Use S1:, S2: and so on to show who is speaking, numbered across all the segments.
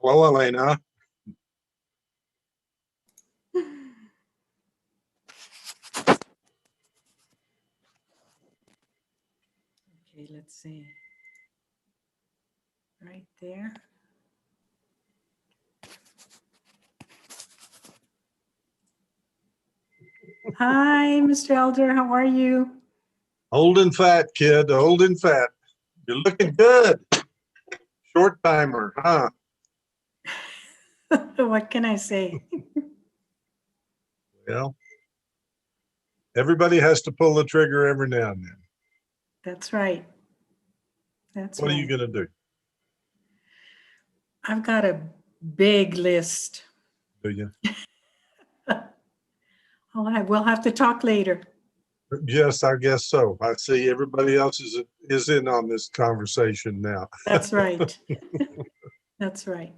S1: Hello, Elena.
S2: Okay, let's see. Right there. Hi, Mr. Elder, how are you?
S1: Old and fat, kid. Old and fat. You're looking good. Short timer, huh?
S2: What can I say?
S1: Well, everybody has to pull the trigger every now and then.
S2: That's right. That's
S1: What are you
S2: right.
S1: going to do?
S2: I've got a big list.
S1: Do you?
S2: We'll have to talk later.
S1: Yes, I guess so. I see everybody else is in on this conversation now.
S2: That's right. That's right.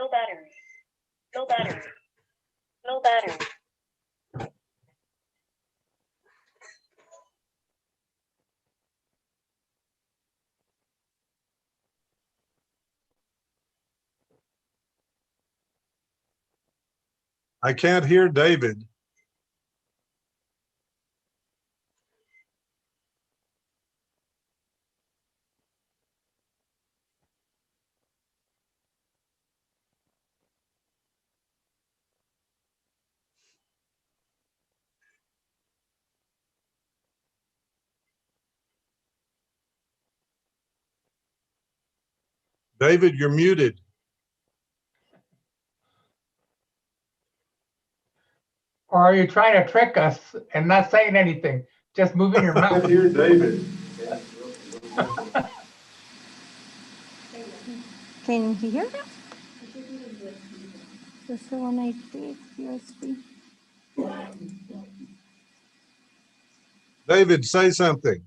S3: Low battery. Low battery. Low battery.
S1: I can't hear David. David, you're muted.
S4: Or are you trying to trick us and not saying anything, just moving your mouth?
S1: hear David.
S5: Can you hear that? That's the one I did, USB.
S1: David, say something.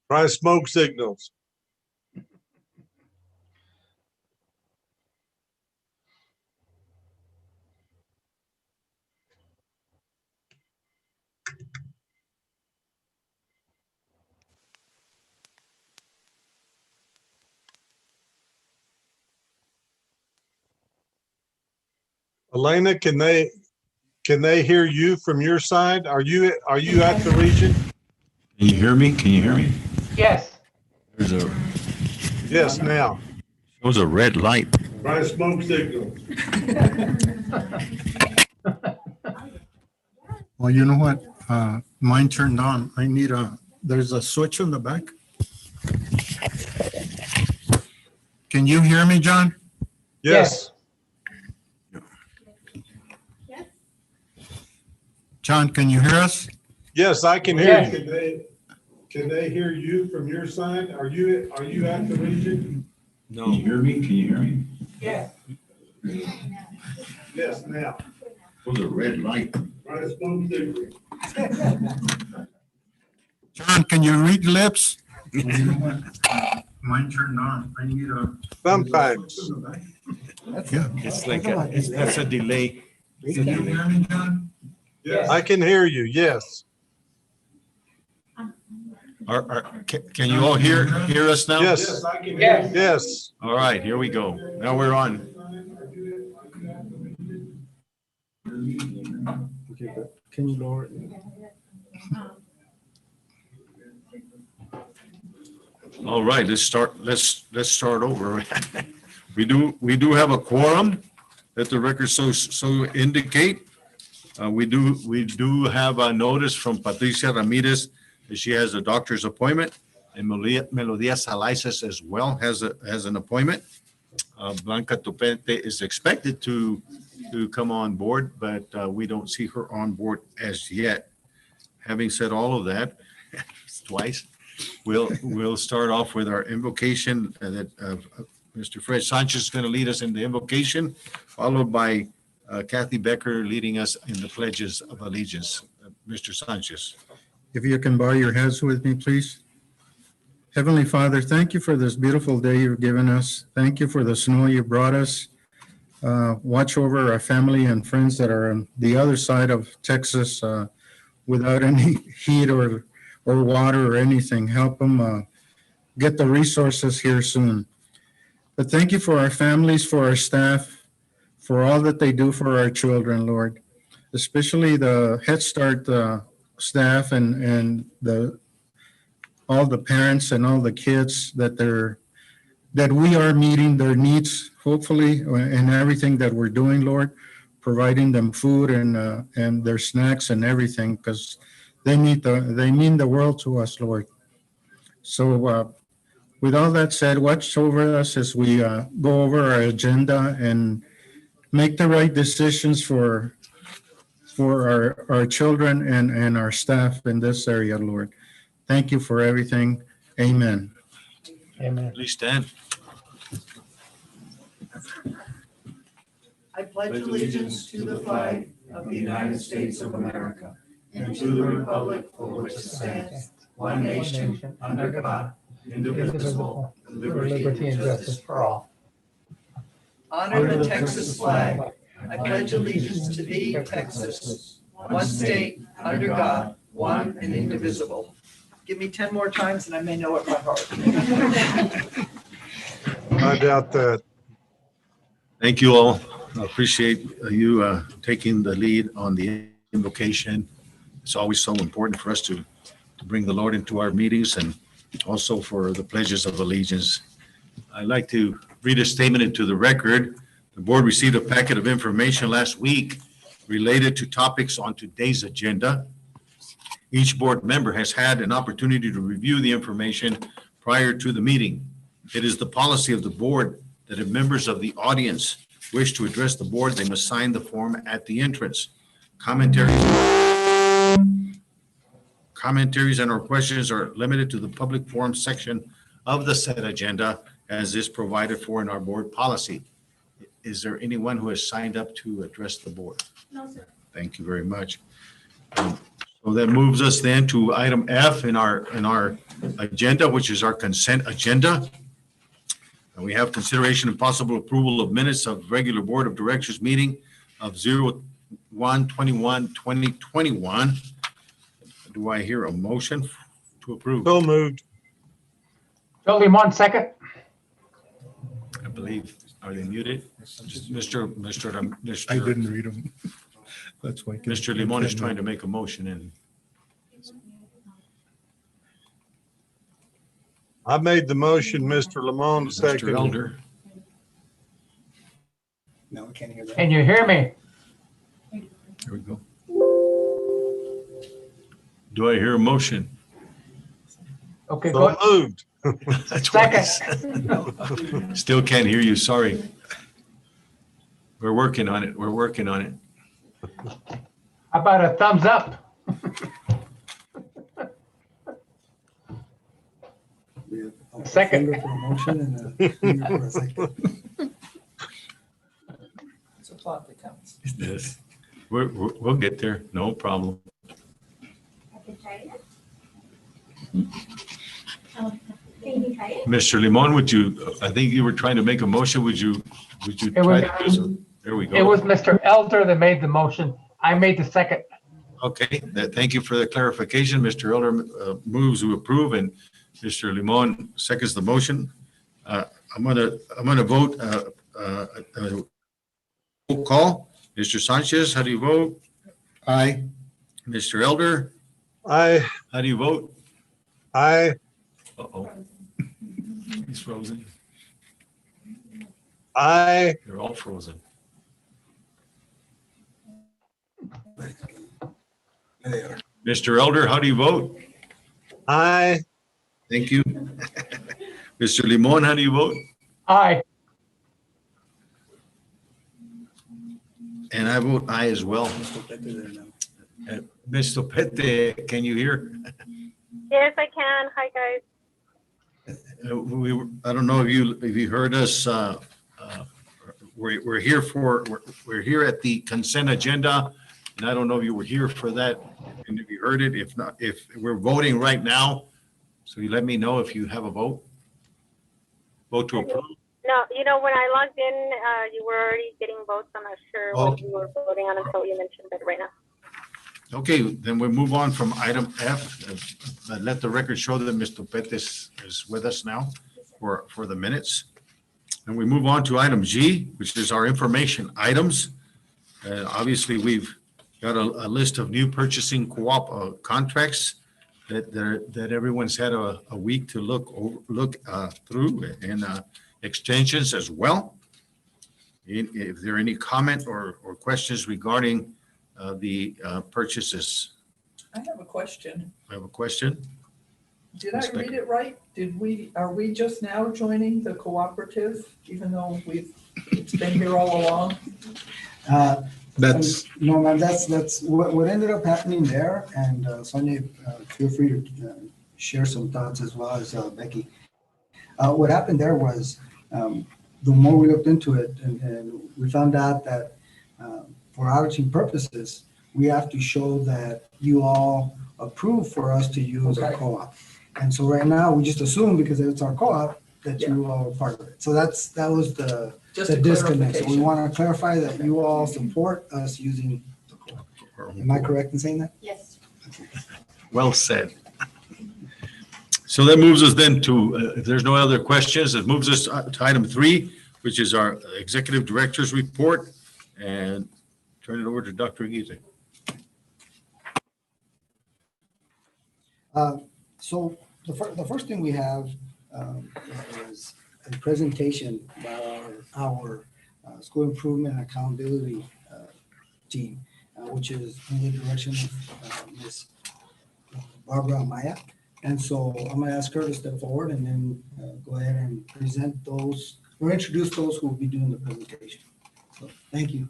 S1: Try smoke signals. Elena, can they hear you from your side? Are you at the region?
S6: Can you hear me? Can you hear me?
S4: Yes,
S6: There's a,
S1: Yes, now.
S6: shows a red light.
S1: Try smoke signals.
S7: Well, you know what? Mine turned on. I need there's a switch on the back. Can you hear me, John?
S1: Yes.
S7: John, can you hear us?
S1: Yes, I can hear
S4: Yes.
S1: you. Can they hear you from your side? Are you at the region?
S6: Can you hear me? Can you hear me?
S4: yes.
S1: Yes, now.
S6: Shows a red light.
S1: Try smoke signals.
S7: John, can you read lips? You know what? Mine turned on. I need
S1: Sometimes.
S7: Yeah.
S6: It's like that's a delay.
S7: Can you hear me, John?
S1: Yes, I can hear you. Yes.
S6: Can you all hear us now?
S1: Yes, I can
S4: hear you.
S1: Yes.
S6: All right, here we go. Now we're on.
S7: Can you lower it?
S6: All right, let's start over. We do have a quorum that the record so indicate. We do have a notice from Patricia Ramirez that she has a doctor's appointment, and Melodia Salaices as well has an appointment. Blanca Topete is expected to come on board, but we don't see her on board as yet. Having said all of that, twice, we'll start off with our invocation that Mr. Fred Sanchez is going to lead us in the invocation, followed by Kathy Becker leading us in the pledges of allegiance. Mr. Sanchez.
S7: If you can bow your heads with me, please. Heavenly Father, thank you for this beautiful day you've given us. Thank you for the snow you brought us. Watch over our family and friends that are on the other side of Texas without any heat or water or anything. Help them get the resources here soon. But thank you for our families, for our staff, for all that they do for our children, Lord. Especially the Head Start staff and all the parents and all the kids that we are meeting their needs, hopefully, in everything that we're doing, Lord, providing them food and their snacks and everything, because they mean the world to us, Lord. So with all that said, watch over us as we go over our agenda and make the right decisions for our children and our staff in this area, Lord. Thank you for everything. Amen.
S4: Amen.
S6: Please stand.
S8: I pledge allegiance to the flag of the United States of America and to the republic for which it stands, one nation, under God, indivisible, with liberty and justice for all. Honor the Texas flag. I pledge allegiance to thee, Texas, one state, under God, one and indivisible. Give me 10 more times and I may know it by heart.
S1: I doubt that.
S6: Thank you all. I appreciate you taking the lead on the invocation. It's always so important for us to bring the Lord into our meetings and also for the pledges of allegiance. I'd like to read a statement into the record. The board received a packet of information last week related to topics on today's agenda. Each board member has had an opportunity to review the information prior to the meeting. It is the policy of the board that if members of the audience wish to address the board, they must sign the form at the entrance. Commentaries and or questions are limited to the public forum section of the said agenda as is provided for in our board policy. Is there anyone who has signed up to address the board?
S3: No, sir.
S6: Thank you very much. So that moves us then to item F in our agenda, which is our consent agenda. And we have consideration and possible approval of minutes of regular Board of Directors meeting of 01/21/2021. Do I hear a motion to approve?
S1: So moved.
S4: Joe Limon, second.
S6: I believe, are they muted? Mr.
S9: I didn't read them. That's why.
S6: Mr. Limon is trying to make a motion and
S1: I made the motion, Mr. Lamone,
S6: Mr.
S1: second.
S6: Elder.
S9: No, I can't hear that.
S4: Can you hear me?
S6: There we go. Do I hear a motion?
S4: Okay, go.
S1: So moved.
S6: Twice. Still can't hear you, sorry. We're working on it.
S4: How about a thumbs up? Second.
S9: Finger for a motion and a finger for a second.
S8: It's a plot that counts.
S6: Yes. We'll get there, no problem.
S3: I can try it. Can you try it?
S6: Mr. Limon, I think you were trying to make a motion, would you
S4: It
S6: try
S4: was-
S6: to? There we
S4: It
S6: go.
S4: was Mr. Elder that made the motion. I made the second.
S6: Okay, thank you for the clarification. Mr. Elder moves to approve and Mr. Limon seconds the motion. I'm gonna vote, roll call. Mr. Sanchez, how do you vote?
S7: Aye.
S6: Mr. Elder,
S1: I
S6: how do you vote? Uh-oh. He's frozen. They're all frozen.
S9: They are.
S6: Mr. Elder, how do you vote?
S1: I
S6: Thank you. Mr. Limon, how do you vote?
S4: Aye.
S6: And I vote aye as well.
S9: Mr. Petty there now.
S6: Mr. Pete, can you hear?
S3: Yes, I can. Hi, guys.
S6: I don't know if you heard us. We're here at the consent agenda, and I don't know if you were here for that and if you heard it. If not, if we're voting right now, so you let me know if you have a vote. Vote to approve.
S3: No, when I logged in, you were already getting votes. I'm not sure what you were voting on until you mentioned it right now.
S6: Okay, then we move on from item F. Let the record show that Mr. Pettis is with us now for the minutes. And we move on to item G, which is our information items. Obviously, we've got a list of new purchasing co-op contracts that everyone's had a week to look through, and extensions as well. If there are any comment or questions regarding the purchases.
S10: I have a question.
S6: I have a question.
S10: Did I read it right? Are we just now joining the cooperative, even though it's been here all along?
S9: That's,
S11: No, ma'am, that's what ended up happening there, and Sonia, feel free to share some thoughts as well as Becky. What happened there was, the more we looked into it, and we found out that for auditing purposes, we have to show that you all approve for us to use a
S10: Okay.
S11: co-op. And so right now, we just assume because it's our co-op that
S10: Yeah.
S11: you all are part of it. So that was the
S10: Just a
S11: disconnect. So we
S10: clarification.
S11: want to clarify that you all support us using the co-op. Am I correct in saying that?
S3: Yes.
S6: Well said. So that moves us then to, if there's no other questions, it moves us to item 3, which is our executive director's report, and turn it over to Dr. Aguirre.
S11: So the first thing we have is a presentation by our school improvement and accountability team, which is in the direction of Ms. Barbara Amaya. And so I'm going to ask her to step forward and then go ahead and present those, or introduce those who will be doing the presentation. So thank you.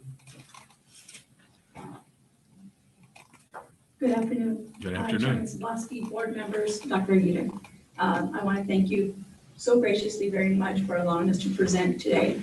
S12: Good afternoon.
S6: Good
S12: Chairman
S6: afternoon.
S12: Zablosky, board members, Dr. Aguirre. I want to thank you so graciously very much for allowing us to present today.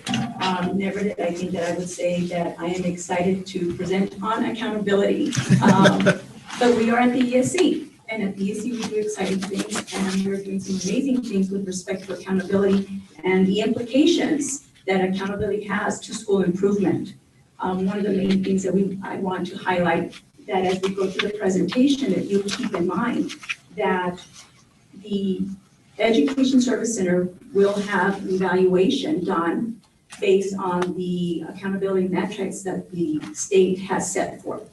S12: Never did I think that I would say that I am excited to present on accountability. But we are at the ESC, and at the ESC we do exciting things, and we're doing some amazing things with respect to accountability and the implications that accountability has to school improvement. One of the main things that I want to highlight, that as we go through the presentation, that you keep in mind that the Education Service Center will have evaluation done based on the accountability metrics that the state has set forth.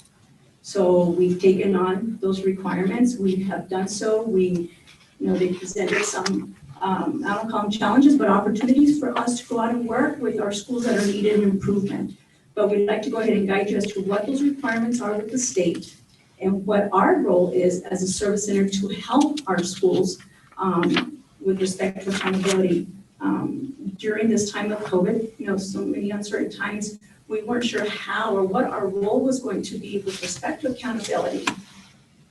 S12: So we've taken on those requirements. We have done so. They presented some, I don't call them challenges, but opportunities for us to go out and work with our schools that are needed improvement. But we'd like to go ahead and guide you as to what those requirements are with the state and what our role is as a service center to help our schools with respect to accountability. During this time of COVID, so many uncertain times, we weren't sure how or what our role was going to be with respect to accountability.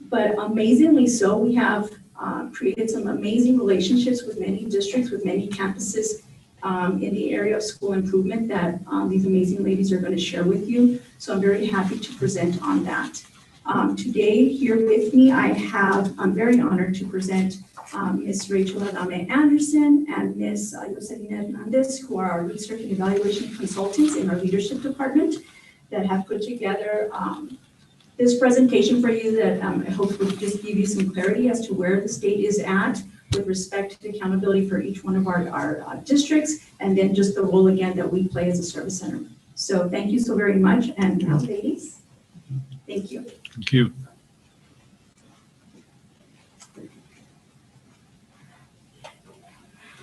S12: But amazingly so, we have created some amazing relationships with many districts, with many campuses in the area of school improvement that these amazing ladies are going to share with you. So I'm very happy to present on that. Today here with me, I'm very honored to present Ms. Rachel Adame Anderson and Ms. Joselina Hernandez, who are our research and evaluation consultants in our leadership department that have put together this presentation for you that I hope will just give you some clarity as to where the state is at with respect to accountability for each one of our districts, and then just the role again that we play as a service center. So thank you so very much, and now ladies, thank you.
S6: Thank you.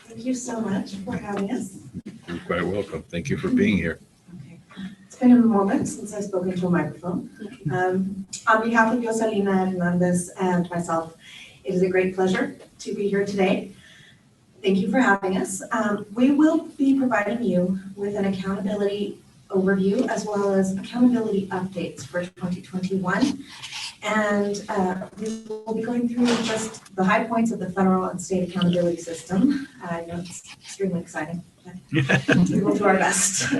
S13: Thank you so much for having us.
S6: You're quite welcome. Thank you for being here.
S13: Okay. It's been a moment since I've spoken to a microphone. On behalf of Joselina Hernandez and myself, it is a great pleasure to be here today. Thank you for having us. We will be providing you with an accountability overview as well as accountability updates for 2021. And we will be going through just the high points of the federal and state accountability system. I know it's extremely exciting, but we will do our best.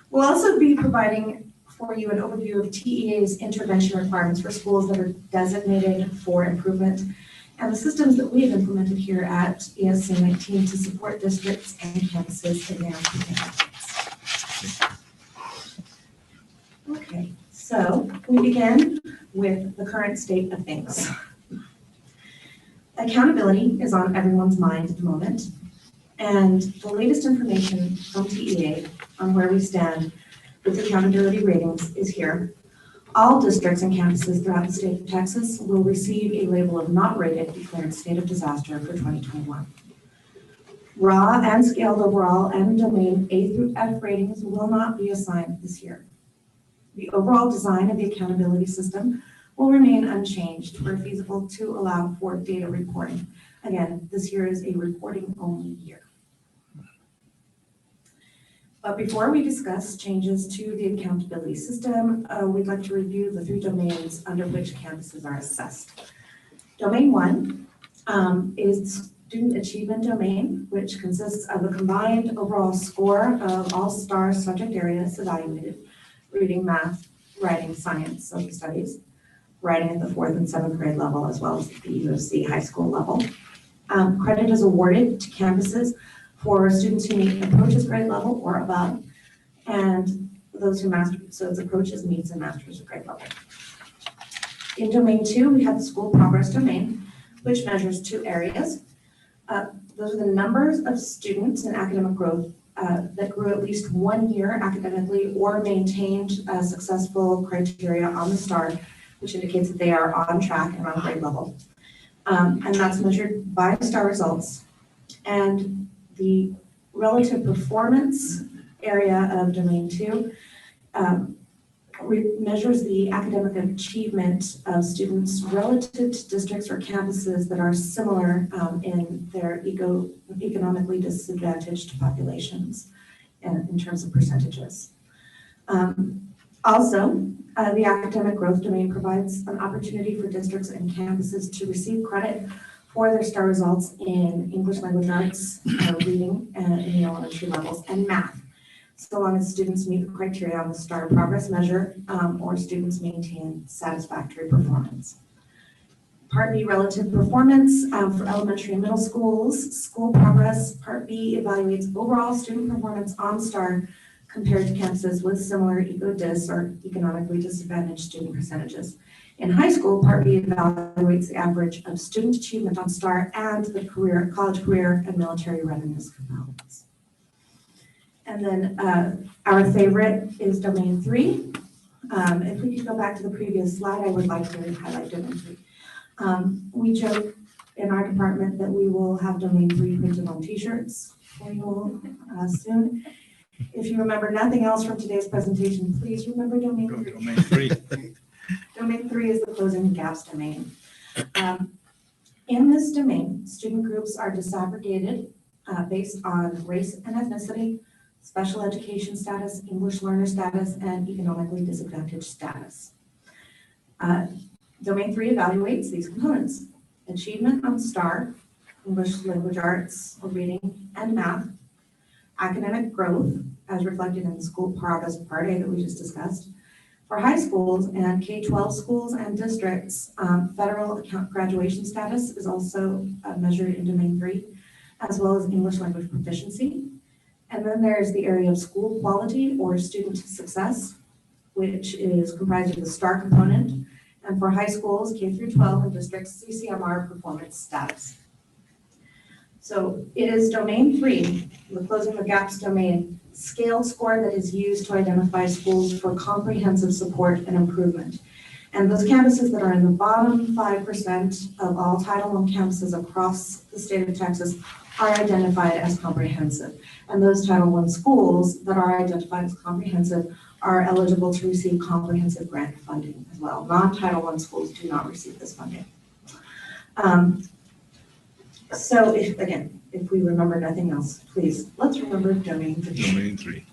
S13: We'll also be providing for you an overview of TEA's intervention requirements for schools that are designated for improvement and the systems that we have implemented here at ESC 19 to support districts and campuses in their improvement efforts. Okay, so we begin with the current state of things. Accountability is on everyone's mind at the moment, and the latest information from TEA on where we stand with accountability ratings is here. All districts and campuses throughout the state of Texas will receive a label of not rated declared state of disaster for 2021. Raw and scaled overall and domain A through F ratings will not be assigned this year. The overall design of the accountability system will remain unchanged where feasible to allow for data reporting. Again, this year is a reporting only year. But before we discuss changes to the accountability system, we'd like to review the 3 domains under which campuses are assessed. Domain 1 is student achievement domain, which consists of a combined overall score of all STAR subject areas evaluated: reading, math, writing, science, social studies, writing at the 4th and 7th grade level, as well as the UOC high school level. Credit is awarded to campuses for students who meet approaches grade level or above, and those who master, so it's approaches, meets, and masters grade level. In domain 2, we have the school progress domain, which measures 2 areas. Those are the numbers of students in academic growth that grew at least 1 year academically or maintained successful criteria on the STAR, which indicates that they are on track and on grade level. And that's measured by STAR results. And the relative performance area of domain 2 measures the academic achievement of students relative to districts or campuses that are similar in their economically disadvantaged populations in terms of percentages. Also, the academic growth domain provides an opportunity for districts and campuses to receive credit for their STAR results in English language arts, reading in the elementary levels, and math, so long as students meet the criteria on the STAR progress measure or students maintain satisfactory performance. Part B, relative performance for elementary and middle schools. School progress, Part B evaluates overall student performance on STAR compared to campuses with similar ECO-DIS or economically disadvantaged student percentages. In high school, Part B evaluates the average of student achievement on STAR and the college career and military readiness components. And then our favorite is domain 3. If we could go back to the previous slide, I would like to highlight domain 3. We joke in our department that we will have domain 3 printed on t-shirts for you all soon. If you remember nothing else from today's presentation, please remember domain 3.
S9: Domain 3.
S13: Domain 3 is the closing gaps domain. In this domain, student groups are disaggregated based on race and ethnicity, special education status, English learner status, and economically disadvantaged status. Domain 3 evaluates these components: achievement on STAR, English language arts, or reading, and math, academic growth, as reflected in the school progress Part A that we just discussed. For high schools and K-12 schools and districts, federal account graduation status is also measured in domain 3, as well as English language proficiency. And then there's the area of school quality or student success, which is comprised of the STAR component. And for high schools, K through 12 and districts, CCMR performance status. So it is domain 3, the closing the gaps domain, scaled score that is used to identify schools for comprehensive support and improvement. And those campuses that are in the bottom 5% of all Title I campuses across the state of Texas are identified as comprehensive. And those Title I schools that are identified as comprehensive are eligible to receive comprehensive grant funding as well. Non-Title I schools do not receive this funding. So if we remember nothing else, please, let's remember domain 3.
S6: Domain 3.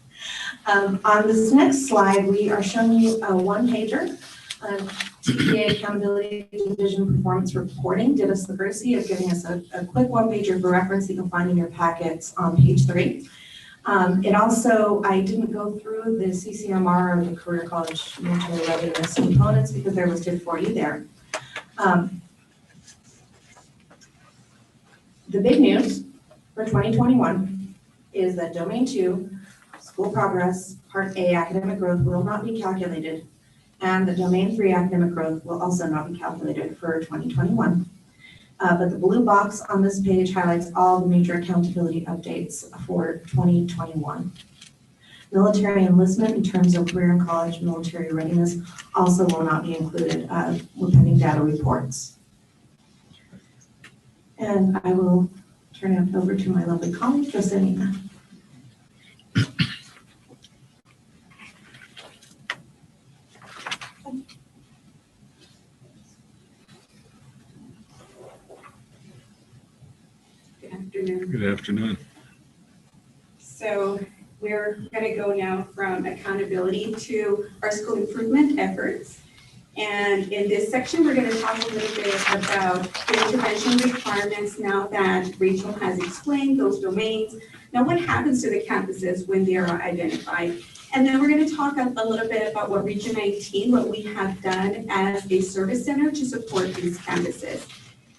S13: On this next slide, we are showing you a one-pager. TPA Accountability Division Performance Reporting did us the courtesy of giving us a quick one-pager for reference that you can find in your packets on page 3. It also, I didn't go through the CCMR or the Career College Military Readiness components because they're listed for you there. The big news for 2021 is that Domain 2, School Progress, Part A, Academic Growth will not be calculated, and the Domain 3 Academic Growth will also not be calculated for 2021. But the blue box on this page highlights all the major accountability updates for 2021. Military enlistment in terms of career and college military readiness also will not be included with pending data reports. And I will turn it over to my lovely colleague, Joselina.
S14: Good afternoon.
S6: Good afternoon.
S14: So we're going to go now from accountability to our school improvement efforts. And in this section, we're going to talk a little bit about the intervention requirements now that Rachel has explained those domains. Now, what happens to the campuses when they are identified? And then we're going to talk a little bit about what Region 19, what we have done as a service center to support these campuses.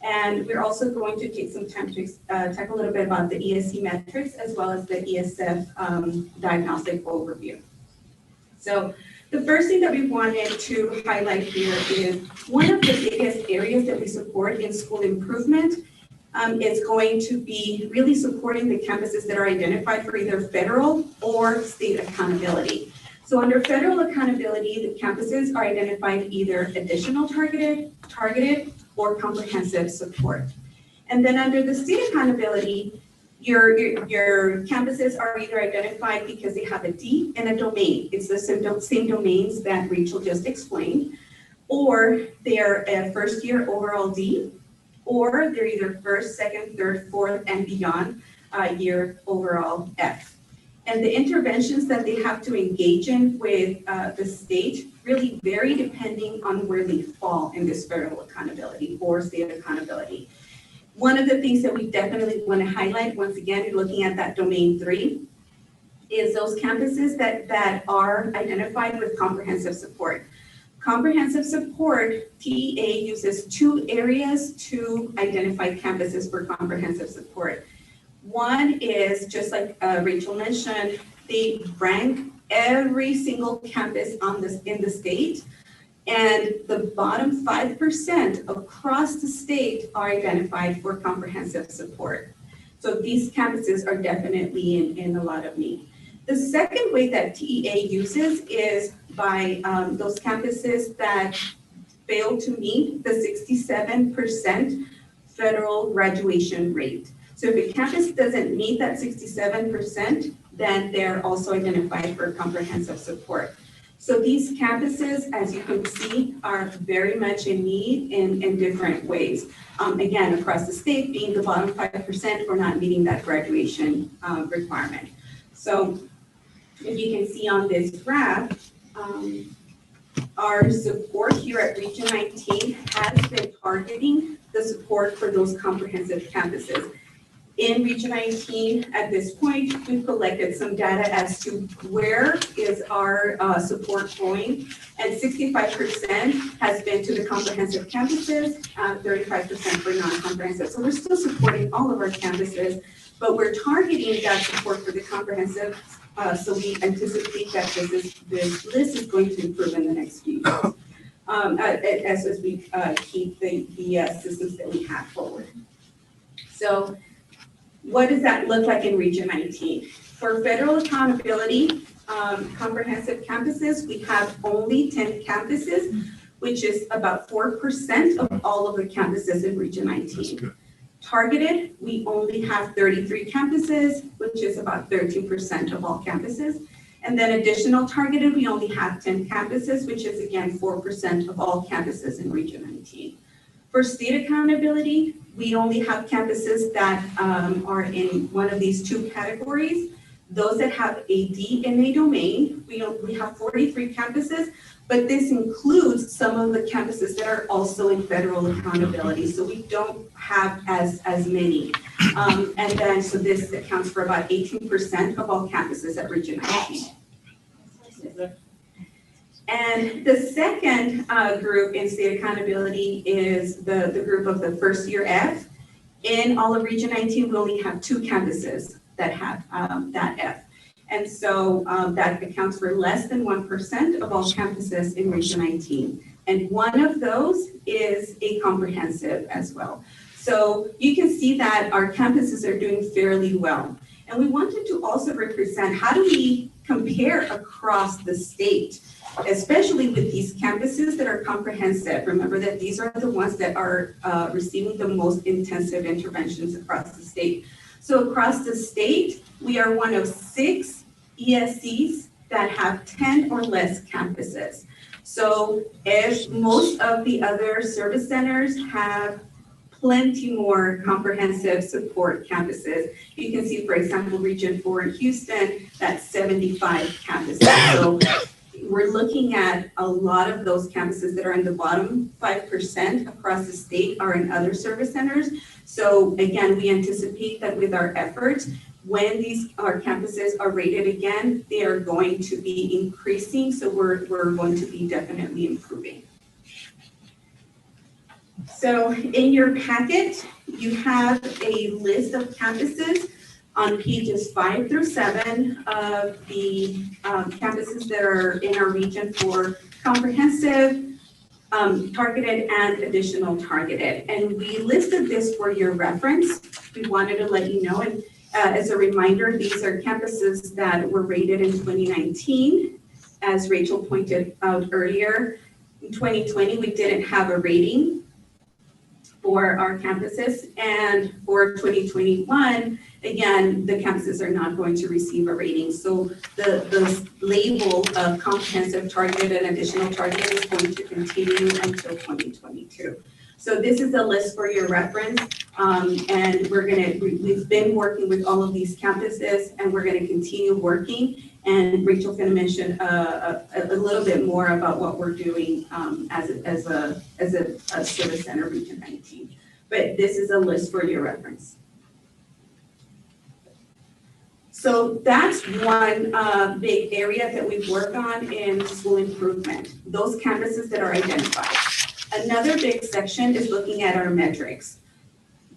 S14: And we're also going to take some time to talk a little bit about the ESC metrics as well as the ESF diagnostic overview. So the first thing that we wanted to highlight here is one of the biggest areas that we support in school improvement is going to be really supporting the campuses that are identified for either federal or state accountability. So under federal accountability, the campuses are identified either additional targeted, or comprehensive support. And then under the state accountability, your campuses are either identified because they have a D and a domain. It's the same domains that Rachel just explained, or they're a first year overall D, or they're either first, second, third, fourth, and beyond year overall F. And the interventions that they have to engage in with the state really vary depending on where they fall in this federal accountability or state accountability. One of the things that we definitely want to highlight, once again, looking at that domain 3, is those campuses that are identified with comprehensive support. Comprehensive support, TEA uses 2 areas to identify campuses for comprehensive support. One is, just like Rachel mentioned, they rank every single campus in the state, and the bottom 5% across the state are identified for comprehensive support. So these campuses are definitely in a lot of need. The second way that TEA uses is by those campuses that fail to meet the 67% federal graduation rate. So if a campus doesn't meet that 67%, then they're also identified for comprehensive support. So these campuses, as you can see, are very much in need in different ways. Again, across the state, being the bottom 5% for not meeting that graduation requirement. So if you can see on this graph, our support here at Region 19 has been targeting the support for those comprehensive campuses. In Region 19, at this point, we've collected some data as to where is our support going, and 65% has been to the comprehensive campuses, 35% for non-comprehensive. So we're still supporting all of our campuses, but we're targeting that support for the comprehensive, so we anticipate that this list is going to improve in the next few years as we keep the systems that we have forward. So what does that look like in Region 19? For federal accountability, comprehensive campuses, we have only 10 campuses, which is about 4% of all of the campuses in Region 19. Targeted, we only have 33 campuses, which is about 13% of all campuses. And then additional targeted, we only have 10 campuses, which is again 4% of all campuses in Region 19. For state accountability, we only have campuses that are in one of these 2 categories. Those that have a D in a domain, we have 43 campuses, but this includes some of the campuses that are also in federal accountability. So we don't have as many. And then, so this accounts for about 18% of all campuses at Region 19. And the second group in state accountability is the group of the first year F. In all of Region 19, we only have 2 campuses that have that F. And so that accounts for less than 1% of all campuses in Region 19. And one of those is a comprehensive as well. So you can see that our campuses are doing fairly well. And we wanted to also represent how do we compare across the state, especially with these campuses that are comprehensive. Remember that these are the ones that are receiving the most intensive interventions across the state. So across the state, we are one of 6 ESCs that have 10 or less campuses. So as most of the other service centers have plenty more comprehensive support campuses. You can see, for example, Region 4 in Houston, that's 75 campuses. So we're looking at a lot of those campuses that are in the bottom 5% across the state are in other service centers. So again, we anticipate that with our efforts, when our campuses are rated again, they are going to be increasing. So we're going to be definitely improving. So in your packet, you have a list of campuses on pages 5 through 7 of the campuses that are in our region for comprehensive, targeted, and additional targeted. And we listed this for your reference. We wanted to let you know, and as a reminder, these are campuses that were rated in 2019. As Rachel pointed out earlier, in 2020, we didn't have a rating for our campuses, and for 2021, again, the campuses are not going to receive a rating. So the label of comprehensive, targeted, and additional targeted is going to continue until 2022. So this is a list for your reference, and we've been working with all of these campuses, and we're gonna continue working. And Rachel's gonna mention a little bit more about what we're doing as a service center Region 19. But this is a list for your reference. So that's one big area that we work on in school improvement, those campuses that are identified. Another big section is looking at our metrics.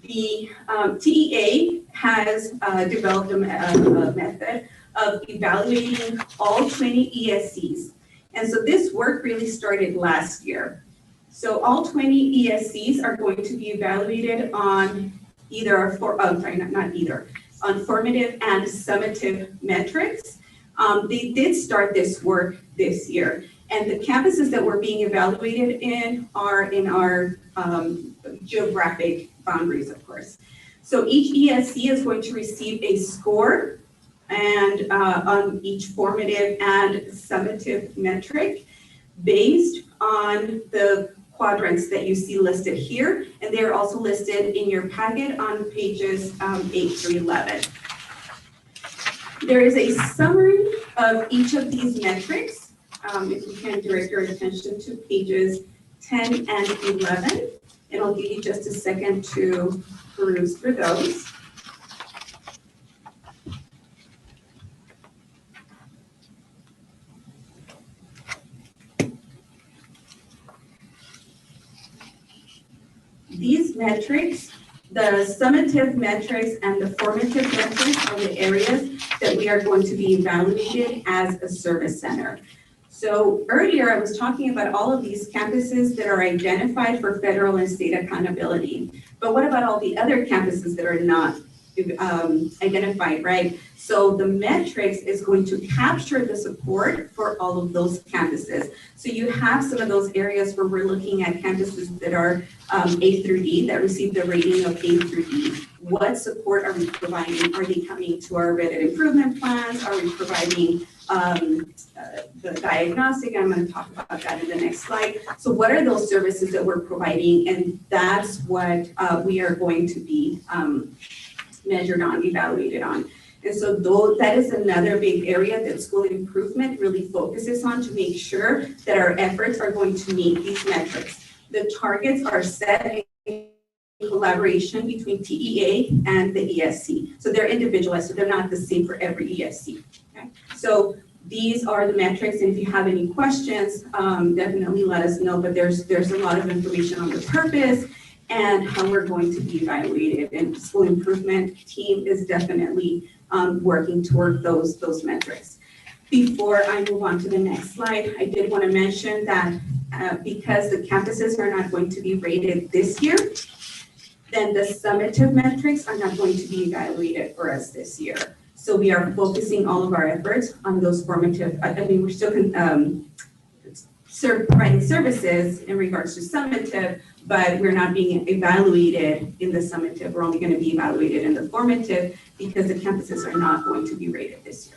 S14: The TEA has developed a method of evaluating all 20 ESCs. And so this work really started last year. So all 20 ESCs are going to be evaluated on either, on formative and summative metrics. They did start this work this year. And the campuses that we're being evaluated in are in our geographic boundaries, of course. So each ESC is going to receive a score and on each formative and summative metric based on the quadrants that you see listed here. And they're also listed in your packet on pages 8 through 11. There is a summary of each of these metrics. If you can direct your attention to pages 10 and 11, and I'll give you just a second to peruse through those. These metrics, the summative metrics and the formative metrics are the areas that we are going to be evaluated as a service center. So earlier I was talking about all of these campuses that are identified for federal and state accountability. But what about all the other campuses that are not identified, right? So the metrics is going to capture the support for all of those campuses. So you have some of those areas where we're looking at campuses that are A through D, that receive the rating of A through D. What support are we providing? Are they coming to our Reddit improvement plans? Are we providing the diagnostic? I'm going to talk about that in the next slide. So what are those services that we're providing? And that's what we are going to be measured on, evaluated on. And so that is another big area that school improvement really focuses on to make sure that our efforts are going to meet these metrics. The targets are set in collaboration between TEA and the ESC. So they're individualized, so they're not the same for every ESC. Okay? So these are the metrics, and if you have any questions, definitely let us know. But there's a lot of information on the purpose and how we're going to be evaluated. And the school improvement team is definitely working toward those metrics. Before I move on to the next slide, I did want to mention that because the campuses are not going to be rated this year, then the summative metrics are not going to be evaluated for us this year. So we are focusing all of our efforts on those formative, I mean, we're still providing services in regards to summative, but we're not being evaluated in the summative. We're only going to be evaluated in the formative because the campuses are not going to be rated this year.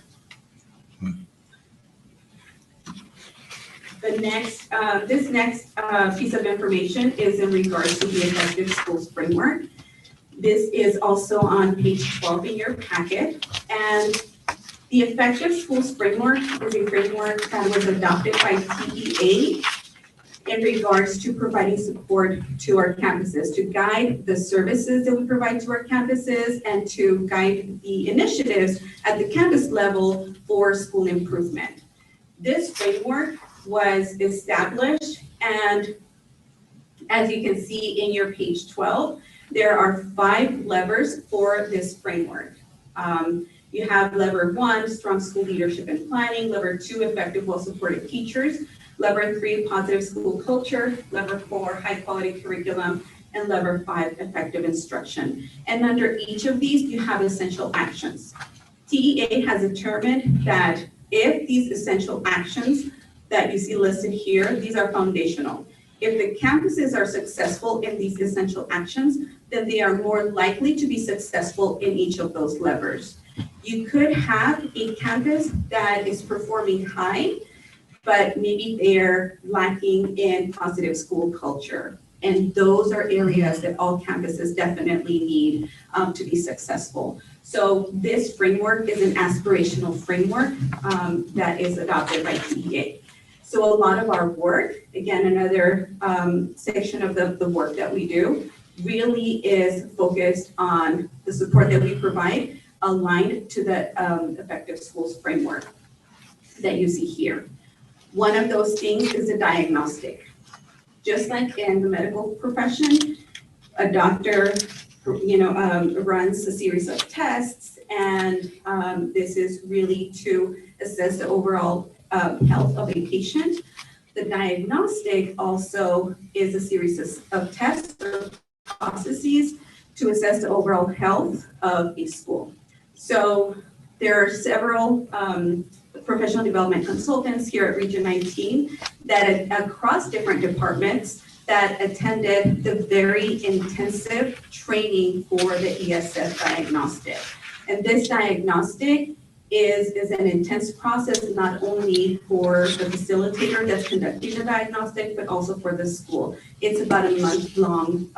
S14: The next, this next piece of information is in regards to the Effective Schools Framework. This is also on page 12 in your packet. And the Effective Schools Framework is a framework that was adopted by TEA in regards to providing support to our campuses, to guide the services that we provide to our campuses and to guide the initiatives at the campus level for school improvement. This framework was established, and as you can see in your page 12, there are 5 levers for this framework. You have lever 1, strong school leadership and planning, lever 2, effective, well-supported teachers, lever 3, positive school culture, lever 4, high-quality curriculum, and lever 5, effective instruction. And under each of these, you have essential actions. TEA has determined that if these essential actions that you see listed here, these are foundational. If the campuses are successful in these essential actions, then they are more likely to be successful in each of those levers. You could have a campus that is performing high, but maybe they're lacking in positive school culture. And those are areas that all campuses definitely need to be successful. So this framework is an aspirational framework that is adopted by TEA. So a lot of our work, again, another section of the work that we do, really is focused on the support that we provide aligned to the Effective Schools Framework that you see here. One of those things is a diagnostic. Just like in the medical profession, a doctor, runs a series of tests, and this is really to assess the overall health of a patient. The diagnostic also is a series of tests or processes to assess the overall health of a school. So there are several professional development consultants here at Region 19 that across different departments that attended the very intensive training for the ESF diagnostic. And this diagnostic is an intense process, not only for the facilitator that's conducting the diagnostic, but also for the school. It's about a month-long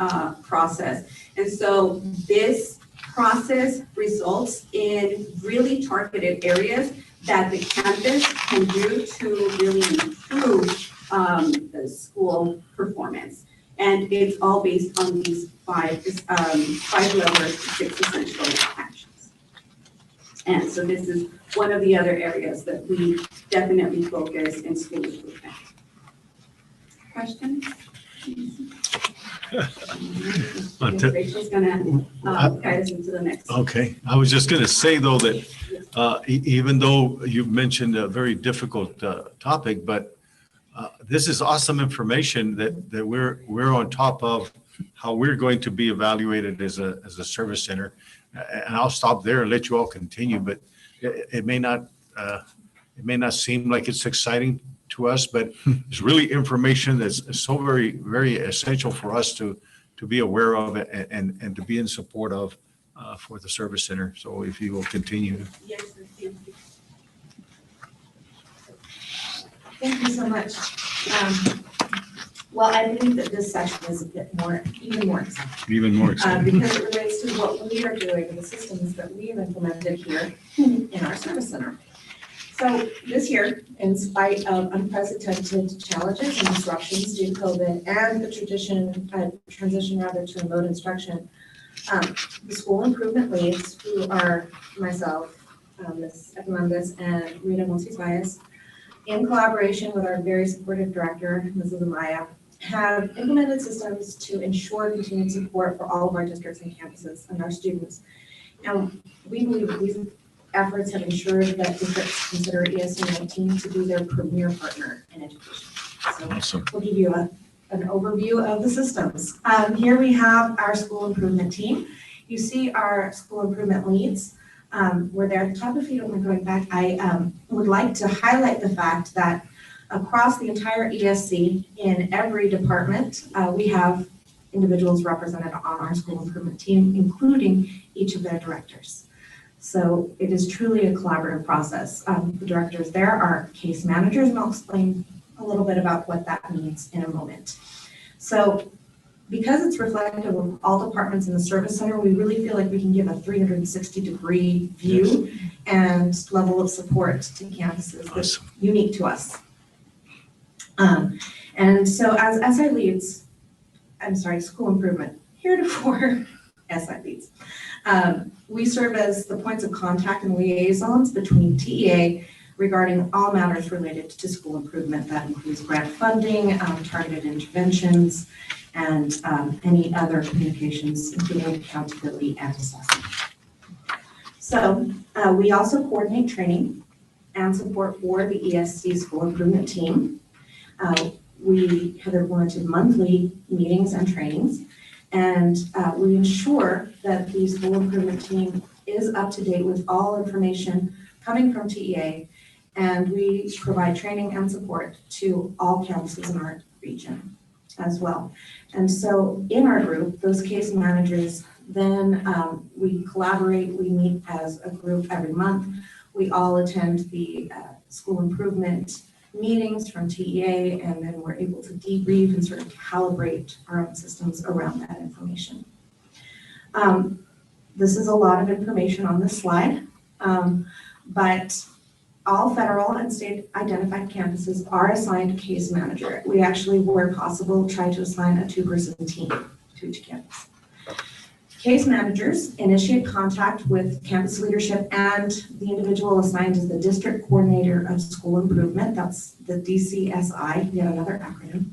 S14: process. And so this process results in really targeted areas that the campus can do to really improve the school performance. And it's all based on these 5 levers, 6 essential actions. And so this is one of the other areas that we definitely focus in school improvement. Questions? Rachel's gonna guide us into the next.
S6: Okay, I was just gonna say though that even though you've mentioned a very difficult topic, but this is awesome information that we're on top of how we're going to be evaluated as a service center. And I'll stop there and let you all continue, but it may not seem like it's exciting to us, but it's really information that's so very, very essential for us to be aware of and to be in support of for the service center. So if you will continue.
S14: Yes, thank you.
S13: Thank you so much. Well, I believe that this session is a bit even more exciting.
S6: Even more exciting.
S13: Because it relates to what we are doing and the systems that we have implemented here in our service center. So this year, in spite of unprecedented challenges and disruptions due to COVID and the transition to remote instruction, the school improvement leads, who are myself, Ms. Hernandez and Rita Monsiváis, in collaboration with our very supportive director, Mrs. Amaya, have implemented systems to ensure continued support for all of our districts and campuses and our students. And we believe that these efforts have ensured that districts consider ESC 19 to be their premier partner in education. So
S6: Awesome.
S13: We'll give you an overview of the systems. Here we have our school improvement team. You see our school improvement leads. We're there at the top. If you don't mind going back, I would like to highlight the fact that across the entire ESC, in every department, we have individuals represented on our school improvement team, including each of their directors. So it is truly a collaborative process. The directors there are case managers, and I'll explain a little bit about what that means in a moment. So because it's reflective of all departments in the service center, we really feel like we can give a 360-degree view and level of support to campuses that's unique to us. And so as SI leads, school improvement, heretofore SI leads, we serve as the points of contact and liaisons between TEA regarding all matters related to school improvement. That includes grant funding, targeted interventions, and any other communications, including accountability and assessment. So we also coordinate training and support for the ESC school improvement team. We have implemented monthly meetings and trainings, and we ensure that the school improvement team is up to date with all information coming from TEA, and we provide training and support to all campuses in our region as well. And so in our group, those case managers, then we collaborate, we meet as a group every month. We all attend the school improvement meetings from TEA, and then we're able to debrief and sort of calibrate our own systems around that information. This is a lot of information on this slide, but all federal and state identified campuses are assigned a case manager. We actually, where possible, try to assign a 2-person team to each campus. Case managers initiate contact with campus leadership and the individual assigned as the district coordinator of school improvement, that's the DCSI, yet another acronym,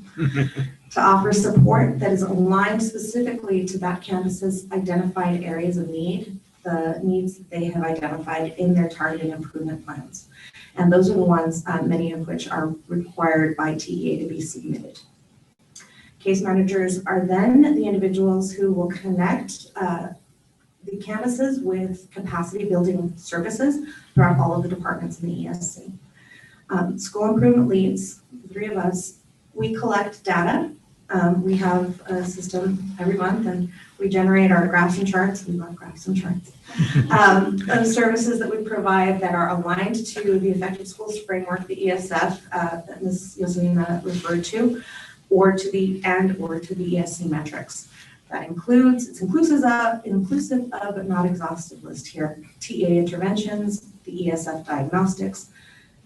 S13: to offer support that is aligned specifically to that campus's identified areas of need, the needs that they have identified in their targeted improvement plans. And those are the ones, many of which are required by TEA to be submitted. Case managers are then the individuals who will connect the campuses with capacity building services throughout all of the departments in the ESC. School improvement leads, the 3 of us, we collect data. We have a system every month, and we generate our graphs and charts. We love graphs and charts. Of services that we provide that are aligned to the Effective Schools Framework, the ESF, that Ms. Yoselina referred to, or to the ESC metrics. That includes, it's inclusive of, but not exhaustive list here, TEA interventions, the ESF diagnostics,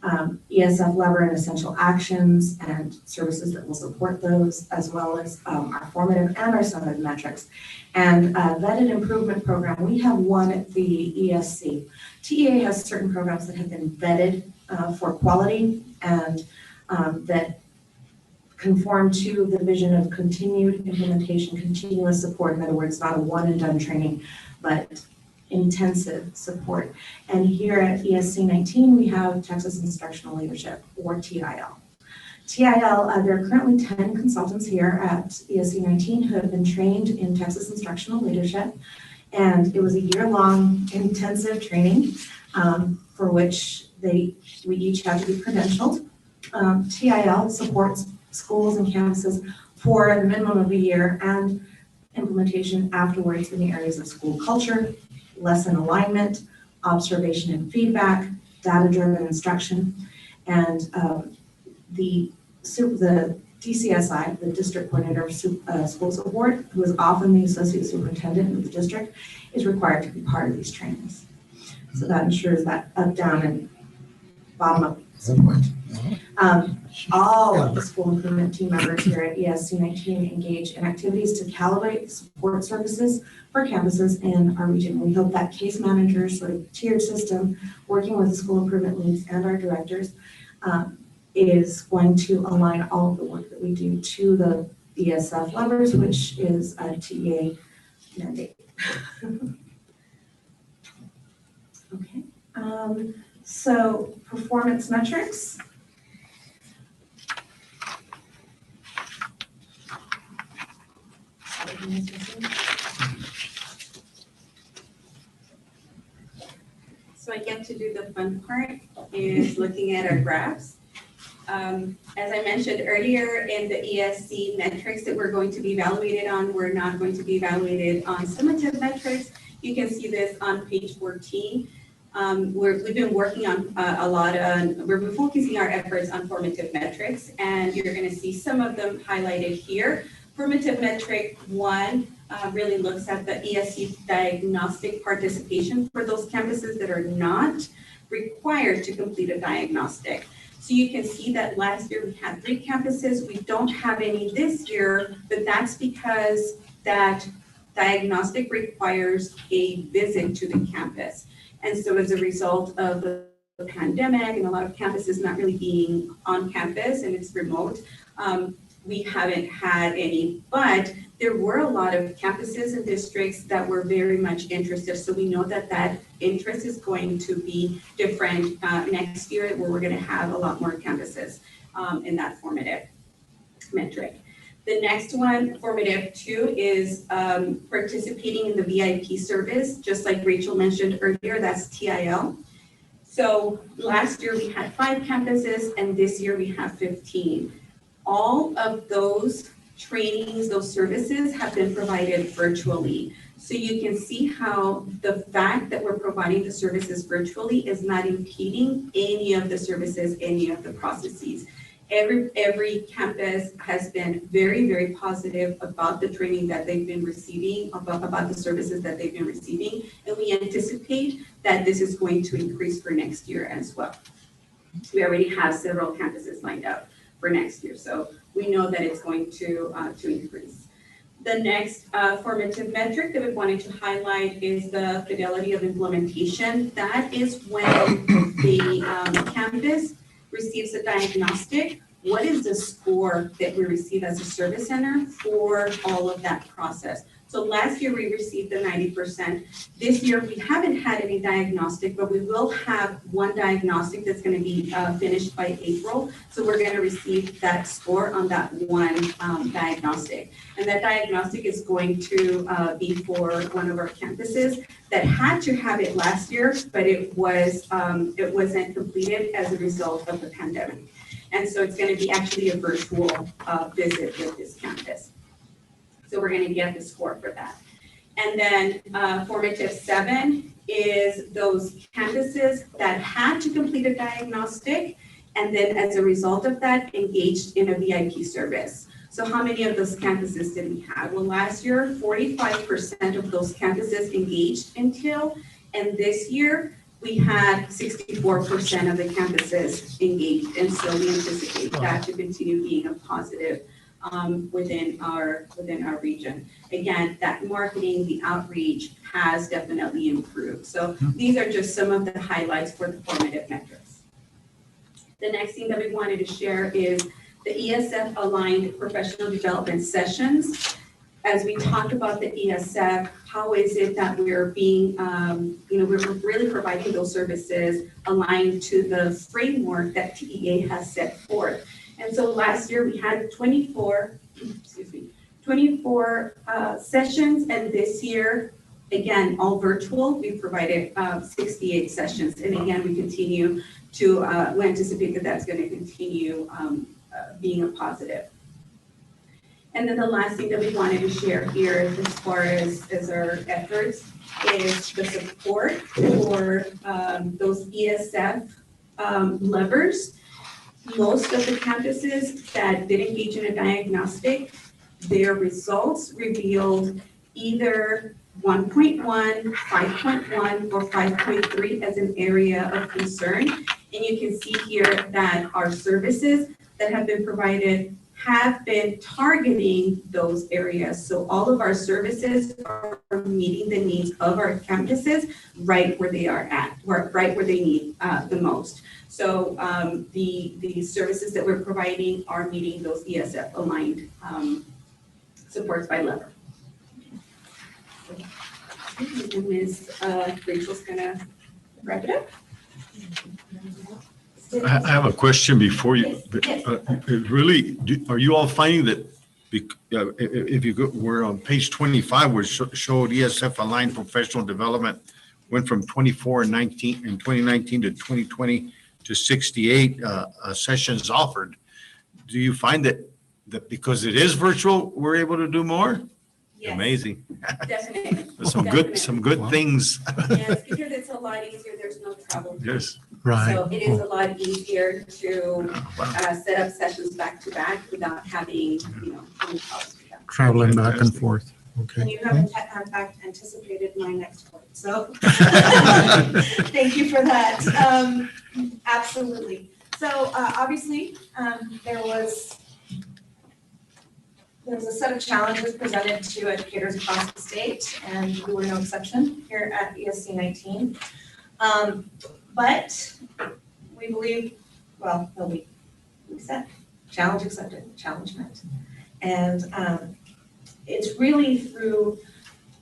S13: ESF lever and essential actions, and services that will support those, as well as our formative and our summative metrics. And vetted improvement program, we have one at the ESC. TEA has certain programs that have been vetted for quality and that conform to the vision of continued implementation, continuous support. In other words, not a one and done training, but intensive support. And here at ESC 19, we have Texas Instructional Leadership, or TIL. TIL, there are currently 10 consultants here at ESC 19 who have been trained in Texas Instructional Leadership. And it was a year-long intensive training for which we each had to be credentialed. TIL supports schools and campuses for the minimum of a year and implementation afterwards in the areas of school culture, lesson alignment, observation and feedback, data-driven instruction, and the DCSI, the District Coordinator of School Support, who is often the Associate Superintendent of the district, is required to be part of these trainings. So that ensures that up, down, and bottom-up support. All of the school improvement team members here at ESC 19 engage in activities to calibrate support services for campuses in our region. We hope that case managers, sort of tiered system, working with the school improvement leads and our directors, is going to align all of the work that we do to the ESF levers, which is a TEA mandate. Okay. So performance metrics.
S14: I get to do the fun part, is looking at our graphs. As I mentioned earlier, in the ESC metrics that we're going to be evaluated on, we're not going to be evaluated on summative metrics. You can see this on page 14. We've been working on we've been focusing our efforts on formative metrics, and you're going to see some of them highlighted here. Formative metric 1 really looks at the ESC diagnostic participation for those campuses that are not required to complete a diagnostic. So you can see that last year we had 3 campuses. We don't have any this year, but that's because that diagnostic requires a visit to the campus. And so as a result of the pandemic and a lot of campuses not really being on campus and it's remote, we haven't had any, but there were a lot of campuses and districts that were very much interested. So we know that that interest is going to be different next year, where we're going to have a lot more campuses in that formative metric. The next one, formative 2, is participating in the VIP service, just like Rachel mentioned earlier, that's TIL. So last year we had 5 campuses, and this year we have 15. All of those trainings, those services have been provided virtually. So you can see how the fact that we're providing the services virtually is not impeding any of the services, any of the processes. Every campus has been very, very positive about the training that they've been receiving, about the services that they've been receiving, and we anticipate that this is going to increase for next year as well. We already have several campuses lined up for next year, so we know that it's going to increase. The next formative metric that we wanted to highlight is the fidelity of implementation. That is when the campus receives a diagnostic. What is the score that we receive as a service center for all of that process? So last year we received the 90%. This year we haven't had any diagnostic, but we will have one diagnostic that's going to be finished by April. So we're going to receive that score on that one diagnostic. And that diagnostic is going to be for one of our campuses that had to have it last year, but it wasn't completed as a result of the pandemic. And so it's going to be actually a virtual visit with this campus. So we're going to get the score for that. And then formative 7 is those campuses that had to complete a diagnostic, and then as a result of that, engaged in a VIP service. So how many of those campuses did we have? Well, last year, 45% of those campuses engaged in TIL, and this year, we had 64% of the campuses engaged. And so we anticipate that to continue being a positive within our region. Again, that marketing, the outreach has definitely improved. So these are just some of the highlights for the formative metrics. The next thing that we wanted to share is the ESF aligned professional development sessions. As we talk about the ESF, how is it that we're being, we're really providing those services aligned to the framework that TEA has set forth. And so last year we had 24 sessions, and this year, again, all virtual, we provided 68 sessions. And again, we continue to, we anticipate that that's going to continue being a positive. And then the last thing that we wanted to share here as far as our efforts is the support for those ESF levers. Most of the campuses that did engage in a diagnostic, their results revealed either 1.1, 5.1, or 5.3 as an area of concern. And you can see here that our services that have been provided have been targeting those areas. So all of our services are meeting the needs of our campuses right where they are at, right where they need the most. So the services that we're providing are meeting those ESF aligned supports by lever. And Ms. Rachel's gonna wrap it up.
S6: I have a question before you. Really, are you all finding that if you go, we're on page 25, where showed ESF aligned professional development, went from 24 and 19 in 2019 to 2020 to 68 sessions offered. Do you find that because it is virtual, we're able to do more?
S14: Yes,
S6: Amazing.
S14: definitely.
S6: Some good things.
S14: Yes, because it's a lot easier. There's no travel.
S6: Yes.
S14: So it is a lot easier to set up sessions back to back without having, any costs.
S9: Traveling back and forth.
S13: And
S9: Okay.
S13: you have in fact anticipated my next point, so thank you for that. Absolutely. So obviously, there was a set of challenges presented to educators across the state, and we were no exception here at ESC 19. But we believe, we said, challenge accepted, challenge met. And it's really through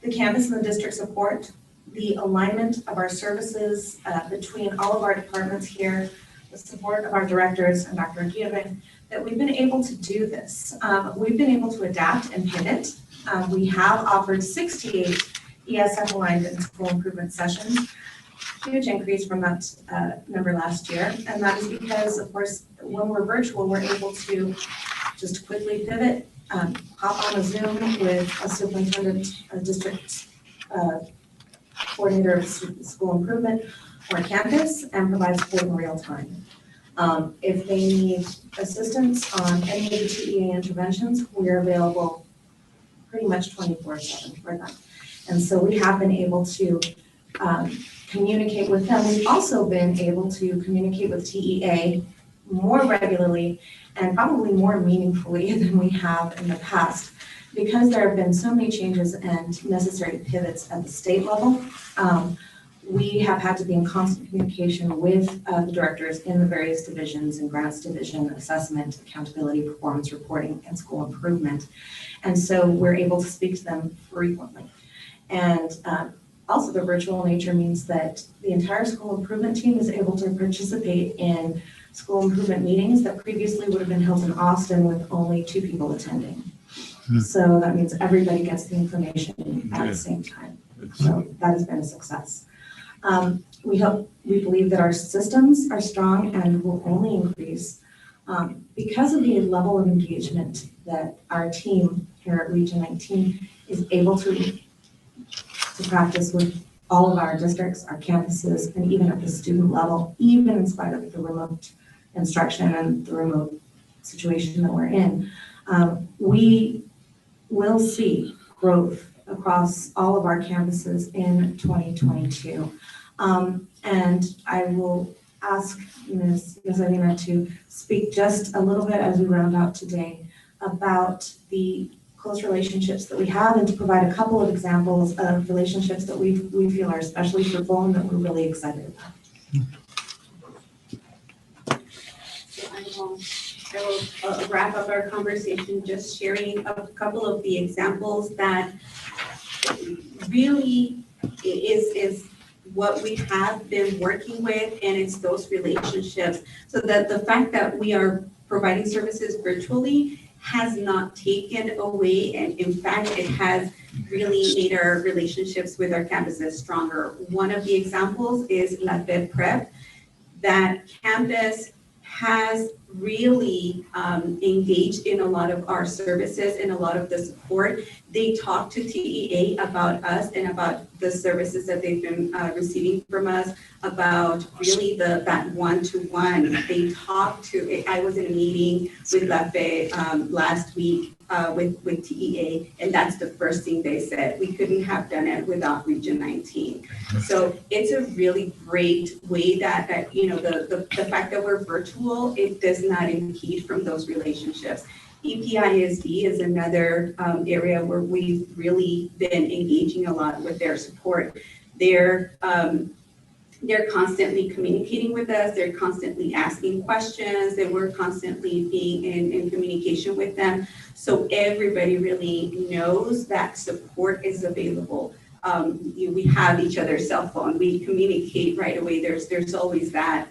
S13: the campus and the district support, the alignment of our services between all of our departments here, the support of our directors and Dr. Aguirre, that we've been able to do this. We've been able to adapt and pivot. We have offered 68 ESF aligned and school improvement sessions, huge increase from that number last year. And that is because, of course, when we're virtual, we're able to just quickly pivot, hop on a Zoom with a superintendent, a district coordinator of school improvement or campus, and provide support in real time. If they need assistance on any of the TEA interventions, we are available pretty much 24/7 for them. And so we have been able to communicate with them. We've also been able to communicate with TEA more regularly and probably more meaningfully than we have in the past, because there have been so many changes and necessary pivots at the state level. We have had to be in constant communication with the directors in the various divisions and grants division, assessment, accountability, performance reporting, and school improvement. And so we're able to speak to them frequently. And also the virtual nature means that the entire school improvement team is able to participate in school improvement meetings that previously would have been held in Austin with only 2 people attending. So that means everybody gets the information at the same time. So that has been a success. We believe that our systems are strong and will only increase because of the level of engagement that our team here at Region 19 is able to practice with all of our districts, our campuses, and even at the student level, even in spite of the remote instruction and the remote situation that we're in. We will see growth across all of our campuses in 2022. And I will ask Ms. Yazarina to speak just a little bit as we round out today about the close relationships that we have, and to provide a couple of examples of relationships that we feel are especially fruitful and that we're really excited about.
S14: So I will wrap up our conversation just sharing a couple of the examples that really is what we have been working with, and it's those relationships. So that the fact that we are providing services virtually has not taken away, and in fact, it has really made our relationships with our campuses stronger. One of the examples is La Fed Prep. That campus has really engaged in a lot of our services and a lot of the support. They talk to TEA about us and about the services that they've been receiving from us, about really that one-to-one. They talk to, I was in a meeting with LAFE last week with TEA, and that's the first thing they said. We couldn't have done it without Region 19. So it's a really great way that the fact that we're virtual, it does not impede from those relationships. EPISD is another area where we've really been engaging a lot with their support. They're constantly communicating with us. They're constantly asking questions, and we're constantly being in communication with them. So everybody really knows that support is available. We have each other's cell phone. We communicate right away. There's always that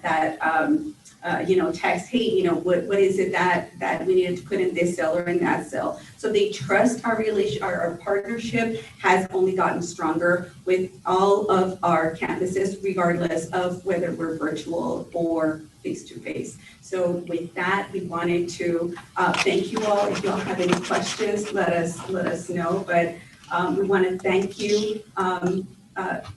S14: text, hey, what is it that we needed to put in this cell or in that cell? So they trust our our partnership has only gotten stronger with all of our campuses, regardless of whether we're virtual or face-to-face. So with that, we wanted to thank you all. If you all have any questions, let us know. But we want to thank you,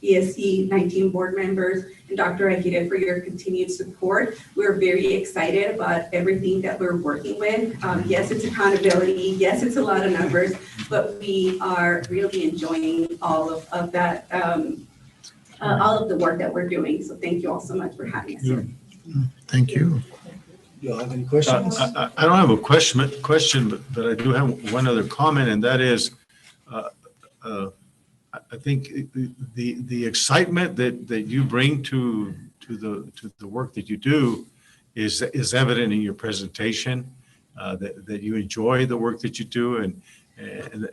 S14: ESE 19 board members and Dr. Aguirre for your continued support. We're very excited about everything that we're working with. Yes, it's accountability. Yes, it's a lot of numbers, but we are really enjoying all of that, all of the work that we're doing. So thank you all so much for having us here.
S7: Thank you.
S11: You all have any questions?
S6: I don't have a question, but I do have one other comment, and that is, I think the excitement that you bring to the work that you do is evident in your presentation. That you enjoy the work that you do, and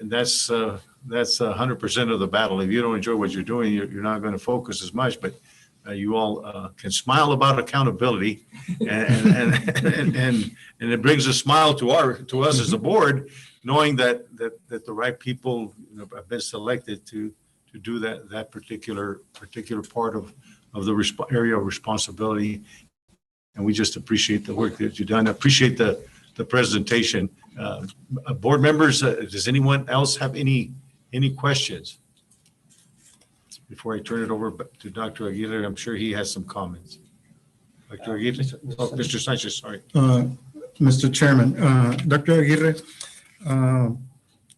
S6: that's 100% of the battle. If you don't enjoy what you're doing, you're not going to focus as much. But you all can smile about accountability, and it brings a smile to us as a board, knowing that the right people have been selected to do that particular part of the area of responsibility. And we just appreciate the work that you've done. Appreciate the presentation. Board members, does anyone else have any questions? Before I turn it over to Dr. Aguirre, I'm sure he has some comments. Dr. Aguirre? Oh, Mr. Sanchez, sorry.
S7: Mr. Chairman, Dr. Aguirre,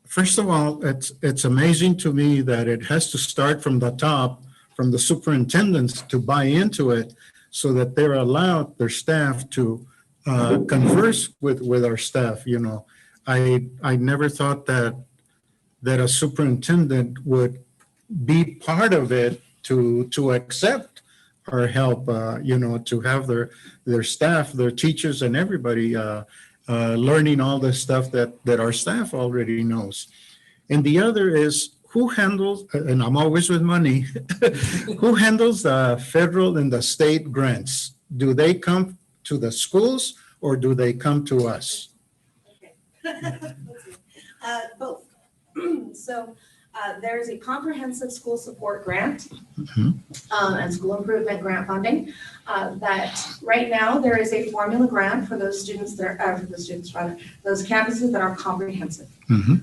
S7: first of all, it's amazing to me that it has to start from the top, from the superintendents to buy into it so that they're allowed, their staff, to converse with our staff. I never thought that a superintendent would be part of it to accept our help, to have their staff, their teachers, and everybody learning all the stuff that our staff already knows. And the other is who handles, and I'm always with money, who handles the federal and the state grants? Do they come to the schools or do they come to us?
S13: Both. So there is a comprehensive school support grant and school improvement grant funding that right now there is a formula grant for those students that are, those campuses that are comprehensive.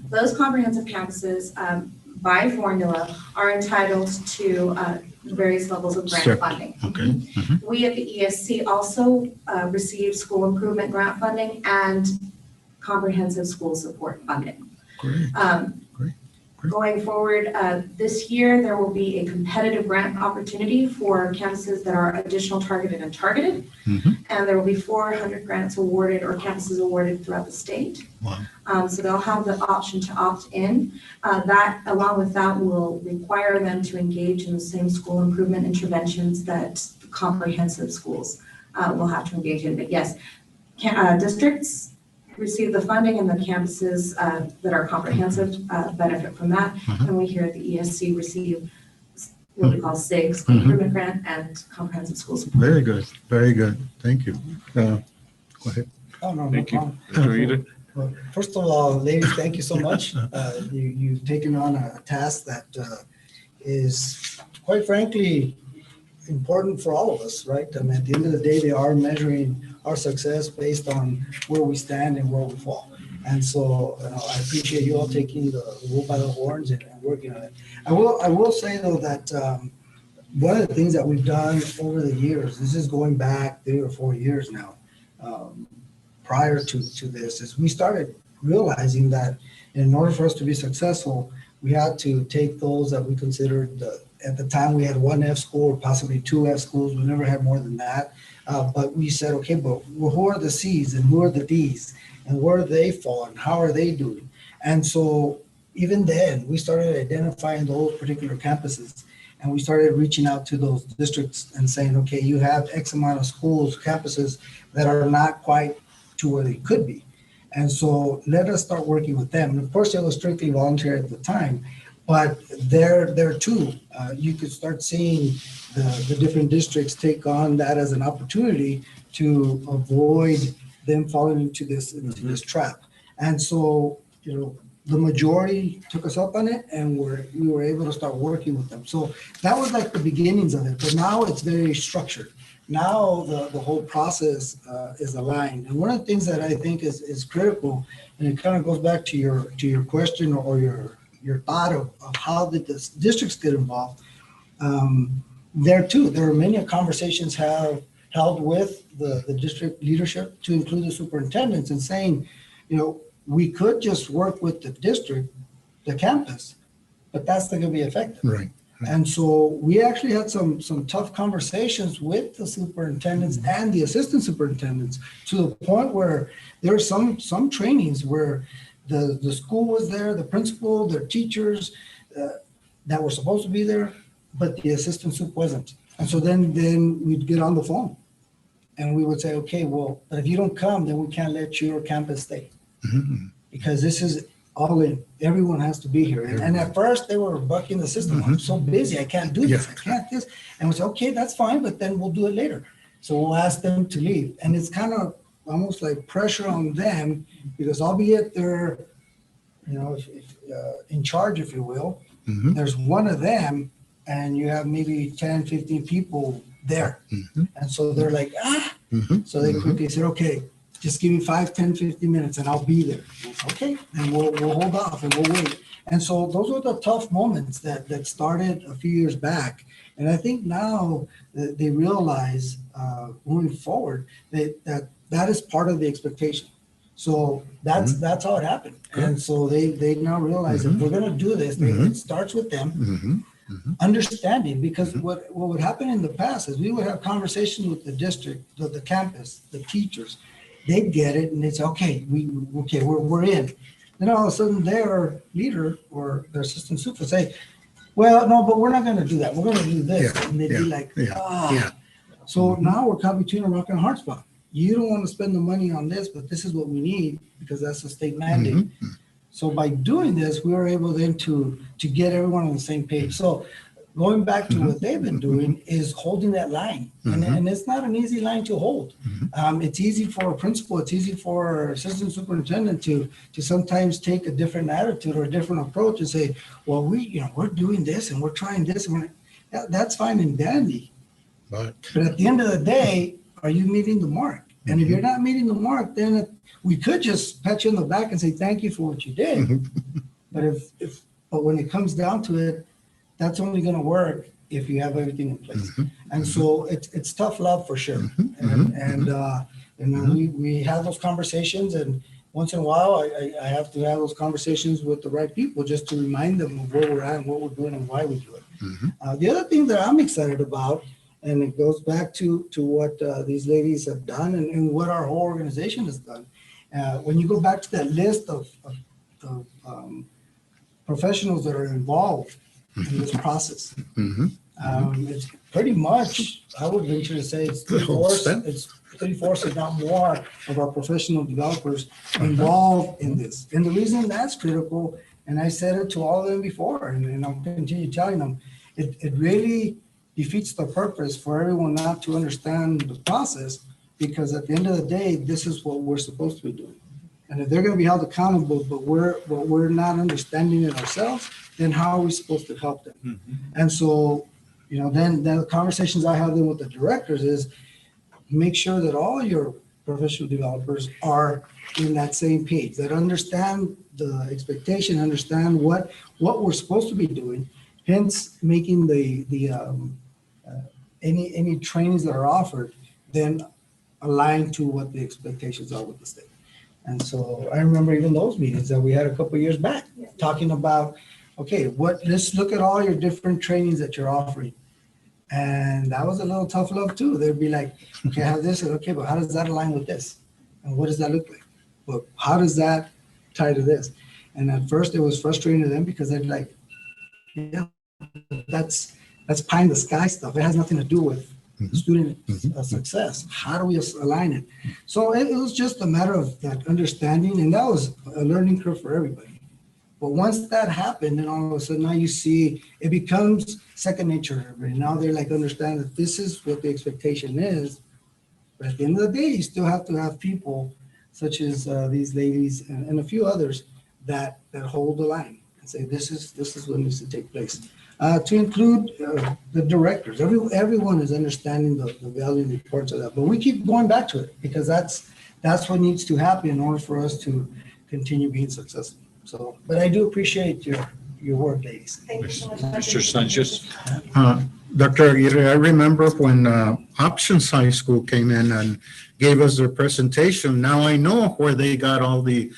S13: Those comprehensive campuses by formula are entitled to various levels of grant funding.
S7: Okay.
S13: We at the ESC also receive school improvement grant funding and comprehensive school support funding.
S7: Great.
S13: Going forward, this year, there will be a competitive grant opportunity for campuses that are additional targeted and targeted. And there will be 400 grants awarded or campuses awarded throughout the state.
S7: Wow.
S13: So they'll have the option to opt in. That, along with that, will require them to engage in the same school improvement interventions that comprehensive schools will have to engage in. But yes, districts receive the funding, and the campuses that are comprehensive benefit from that. And we here at the ESC receive what we call SIG, School Improvement Grant, and Comprehensive School Support.
S7: Very good. Very good. Thank you. Go ahead.
S11: Oh, no
S6: Thank you.
S11: problem.
S6: Dr. Aguirre?
S11: Well, first of all, ladies, thank you so much. You've taken on a task that is, quite frankly, important for all of us, right? I mean, at the end of the day, they are measuring our success based on where we stand and where we fall. And so I appreciate you all taking the bull by the horns and working on it. I will say, though, that one of the things that we've done over the years, this is going back 3 or 4 years now, prior to this, is we started realizing that in order for us to be successful, we had to take those that we considered at the time we had 1 F school or possibly 2 F schools. We never had more than that. But we said, okay, but who are the C's and who are the D's and where do they fall and how are they doing? And so even then we started identifying those particular campuses and we started reaching out to those districts and saying, okay, you have X amount of schools, campuses that are not quite to where they could be. And so let us start working with them. And of course, it was strictly voluntary at the time. But there too, you could start seeing the different districts take on that as an opportunity to avoid them falling into this trap. And so, you know, the majority took us up on it, and we were able to start working with them. So that was like the beginnings of it, but now it's very structured. Now the whole process is aligned. And one of the things that I think is critical, and it kind of goes back to your question or your thought of how did the districts get involved. There too, there are many conversations held with the district leadership to include the superintendents and saying, you know, we could just work with the district, the campus, but that's not going to be effective.
S7: Right.
S11: And so we actually had some tough conversations with the superintendents and the assistant superintendents, to the point where there are some trainings where the school was there, the principal, their teachers that were supposed to be there, but the assistant sup wasn't. And so then we'd get on the phone and we would say, okay, well, but if you don't come, then we can't let your campus stay.
S7: Mm-hmm.
S11: Because this is all in. Everyone has to be here. And at first they were bucking the system. I'm so busy, I can't do this, I can't this. And we said, okay, that's fine, but then we'll do it later. So we'll ask them to leave. And it's kind of almost like pressure on them, because albeit they're, you know, in charge, if you will, there's one of them and you have maybe 10, 15 people there. And so they're like, so they quickly said, okay, just give me 5, 10, 15 minutes and I'll be there. Okay, then we'll hold off and we'll wait. And so those were the tough moments that started a few years back. And I think now they realize moving forward that is part of the expectation. So that's how it happened. And so they now realize that we're going to do this. It starts with them. Understanding, because what would happen in the past is we would have conversations with the district, the campus, the teachers. They'd get it and they'd say, okay, we're in. Then all of a sudden their leader or their assistant super would say, well, no, but we're not going to do that. We're going to do this. And they'd be like, So now we're caught between a rock and a hard spot. You don't want to spend the money on this, but this is what we need because that's a state mandate. So by doing this, we were able then to get everyone on the same page. So going back to what they've been doing is holding that line. And it's not an easy line to hold. It's easy for a principal, it's easy for an assistant superintendent to sometimes take a different attitude or a different approach and say, well, we're doing this and we're trying this. And that's fine and dandy. But at the end of the day, are you meeting the mark? And if you're not meeting the mark, then we could just pat you on the back and say, thank you for what you did. But when it comes down to it, that's only going to work if you have everything in place. And so it's tough love for sure. And we have those conversations, and once in a while I have to have those conversations with the right people just to remind them of where we're at and what we're doing and why we do it. The other thing that I'm excited about, and it goes back to what these ladies have done and what our whole organization has done. When you go back to that list of professionals that are involved in this process, it's pretty much, I would venture to say, it's three-fourths, if not more, of our professional developers involved in this. And the reason that's critical, and I said it to all of them before, and I'll continue telling them, it really defeats the purpose for everyone not to understand the process, because at the end of the day, this is what we're supposed to be doing. And if they're going to be held accountable, but we're not understanding it ourselves, then how are we supposed to help them? And so, then the conversations I have then with the directors is make sure that all your professional developers are in that same page, that understand the expectation, understand what we're supposed to be doing, hence making any trainings that are offered then align to what the expectations are with the state. And so I remember even those meetings that we had a couple of years back talking about, okay, let's look at all your different trainings that you're offering. And that was a little tough love too. They'd be like, okay, I have this, okay, but how does that align with this? And what does that look like? But how does that tie to this? And at first it was frustrating to them because they're like, yeah, that's pie in the sky stuff. It has nothing to do with student success. How do we align it? So it was just a matter of that understanding, and that was a learning curve for everybody. But once that happened, then all of a sudden now you see it becomes second nature. to everybody. Now they're like understand that this is what the expectation is. But at the end of the day, you still have to have people such as these ladies and a few others that hold the line and say this is what needs to take place. To include the directors, everyone is understanding the value and importance of that. But we keep going back to it because that's what needs to happen in order for us to continue being successful. So, but I do appreciate your work, ladies.
S13: Thank you so much.
S6: Mr. Sanchez?
S7: Dr. Aguirre, I remember when Options High School came in and gave us their presentation. Now I know where they got all the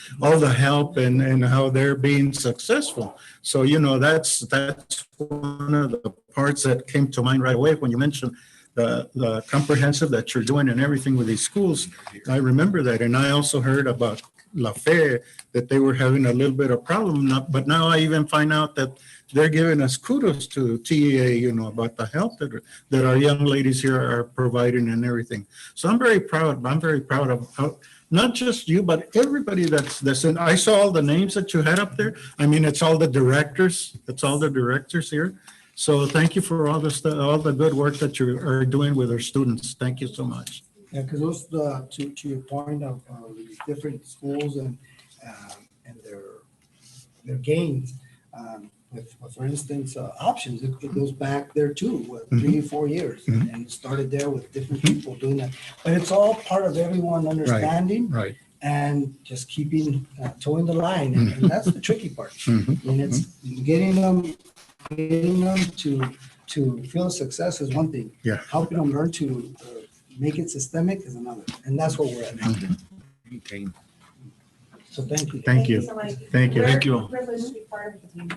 S7: help and how they're being successful. So, that's one of the parts that came to mind right away when you mentioned the comprehensive that you're doing and everything with these schools. I remember that. And I also heard about La Fe, that they were having a little bit of problem. But now I even find out that they're giving us kudos to TEA, about the help that our young ladies here are providing and everything. So I'm very proud. I'm very proud of how, not just you, but everybody that's in. I saw all the names that you had up there. I mean, it's all the directors. It's all the directors here. So thank you for all the good work that you are doing with our students. Thank you so much.
S11: Yeah, because those to your point of these different schools and their gains. With for instance, Options, it goes back there too, 3 or 4 years, and it started there with different people doing that. But it's all part of everyone understanding,
S7: Right.
S11: and just keeping towing the line, and that's the tricky part. And it's getting them to feel success is one thing.
S7: Yeah.
S11: Helping them learn to make it systemic is another, and that's where we're at now.
S6: Okay.
S11: So thank you.
S7: Thank you.
S13: so much.
S7: Thank you.
S13: We're
S6: Thank you.
S13: privileged to be part of the team.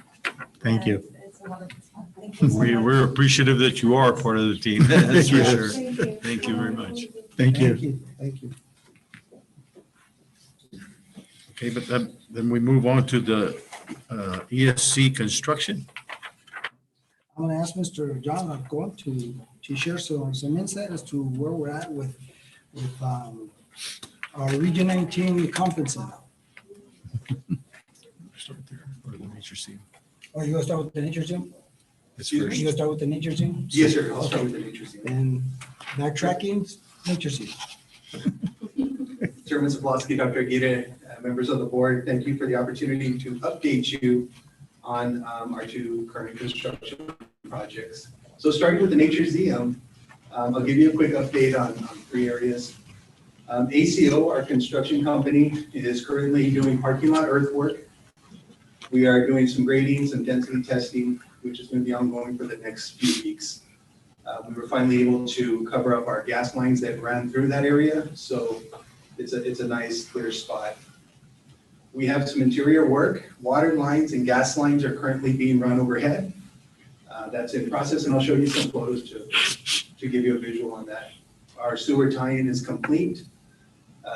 S7: Thank you.
S13: And it's a wonderful spot. Thank you so much.
S6: We're appreciative that you are part of the team. That's for
S7: Yes.
S6: sure.
S13: Thank you.
S6: Thank you very much.
S7: Thank you.
S11: Thank you.
S6: Okay, but then we move on to the ESC construction.
S11: I'm gonna ask Mr. John Arcon to share some insight as to where we're at with our Region 19 conference center.
S6: Start there, or the nature scene.
S11: Or you gonna start with the nature zoom?
S6: It's
S11: You
S6: first.
S11: gonna start with the nature zoom?
S8: Yes, sir. I'll start with the nature scene.
S11: And backtracking, nature zoom.
S8: Chairman Zablosky, Dr. Aguirre, members of the board, thank you for the opportunity to update you on our 2 current construction projects. So starting with the Nature Museum, I'll give you a quick update on 3 areas. ACO, our construction company, is currently doing parking lot earthwork. We are doing some grading, some density testing, which is going to be ongoing for the next few weeks. We were finally able to cover up our gas lines that ran through that area, so it's a nice clear spot. We have some interior work. Water lines and gas lines are currently being run overhead. That's in process, and I'll show you some photos to give you a visual on that. Our sewer tie-in is complete.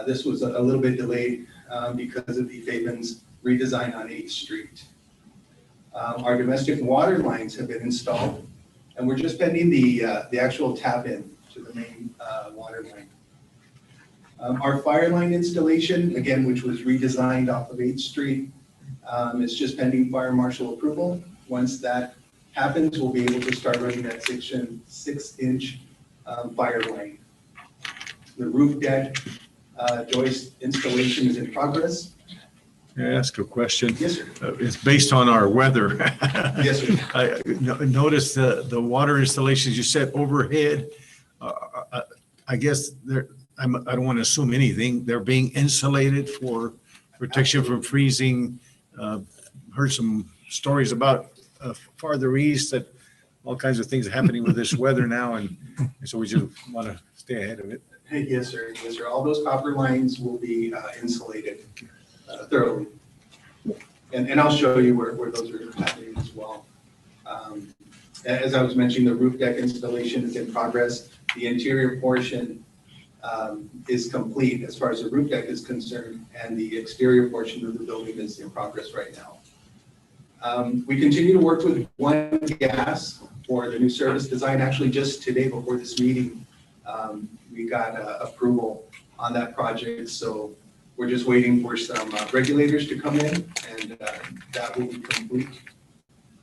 S8: This was a little bit delayed because of the Fabens redesign on 8th Street. Our domestic water lines have been installed, and we're just pending the actual tap-in to the main water line. Our fire line installation, again, which was redesigned off of 8th Street, is just pending fire marshal approval. Once that happens, we'll be able to start running that 6-inch fire line. The roof deck joist installation is in progress.
S6: May I ask a question?
S8: Yes, sir.
S6: It's based on our weather.
S8: Yes, sir.
S6: I noticed the water installations you said overhead. I guess I don't want to assume anything. They're being insulated for protection from freezing. Heard some stories about farther east that all kinds of things are happening with this weather now, and so we just want to stay ahead of it.
S8: Yes, sir. Yes, sir. All those copper lines will be insulated thoroughly. And I'll show you where those are happening as well. As I was mentioning, the roof deck installation is in progress. The interior portion is complete as far as the roof deck is concerned, and the exterior portion of the building is in progress right now. We continue to work with One Gas for the new service design. Actually, just today before this meeting, we got approval on that project. So
S15: We're just waiting for some regulators to come in, and that will be complete.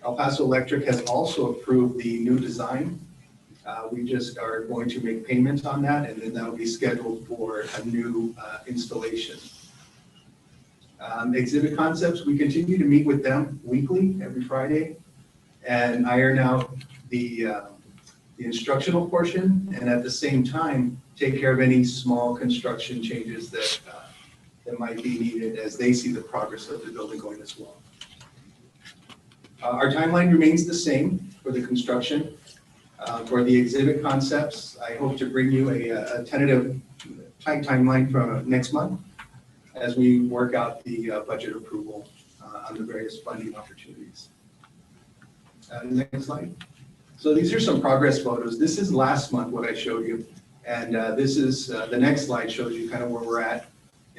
S15: El Paso Electric has also approved the new design. We just are going to make payments on that, and then that will be scheduled for a new installation. Exhibit Concepts, we continue to meet with them weekly, every Friday, and iron out the instructional portion, and at the same time, take care of any small construction changes that might be needed as they see the progress of the building going as well. Our timeline remains the same for the construction. For the Exhibit Concepts, I hope to bring you a tentative timeline from next month as we work out the budget approval on the various funding opportunities. Next slide. So these are some progress photos. This is last month what I showed you. And this is, the next slide shows you kind of where we're at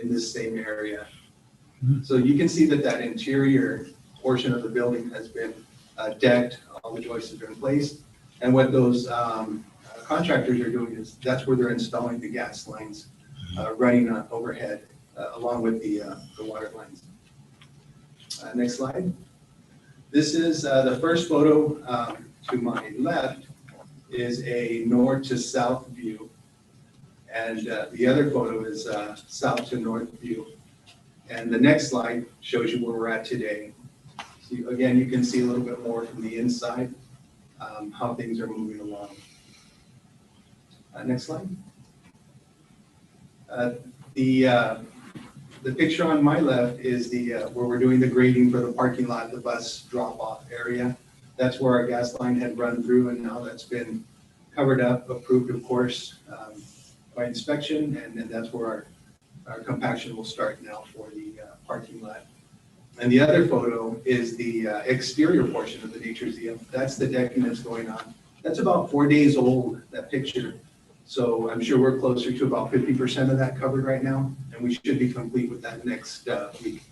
S15: in this same area. So you can see that interior portion of the building has been decked, all the joists have been placed. And what those contractors are doing is that's where they're installing the gas lines running overhead along with the water lines. Next slide. This is the first photo to my left is a north to south view. And the other photo is south to north view. And the next slide shows you where we're at today. So again, you can see a little bit more from the inside, how things are moving along. Next slide. The picture on my left is where we're doing the grading for the parking lot, the bus drop-off area. That's where our gas line had run through, and now that's been covered up, approved, of course, by inspection, and then that's where our compaction will start now for the parking lot. And the other photo is the exterior portion of the Nature Museum. That's the decking that's going on. That's about 4 days old, that picture. So I'm sure we're closer to about 50% of that covered right now, and we should be complete with that next week.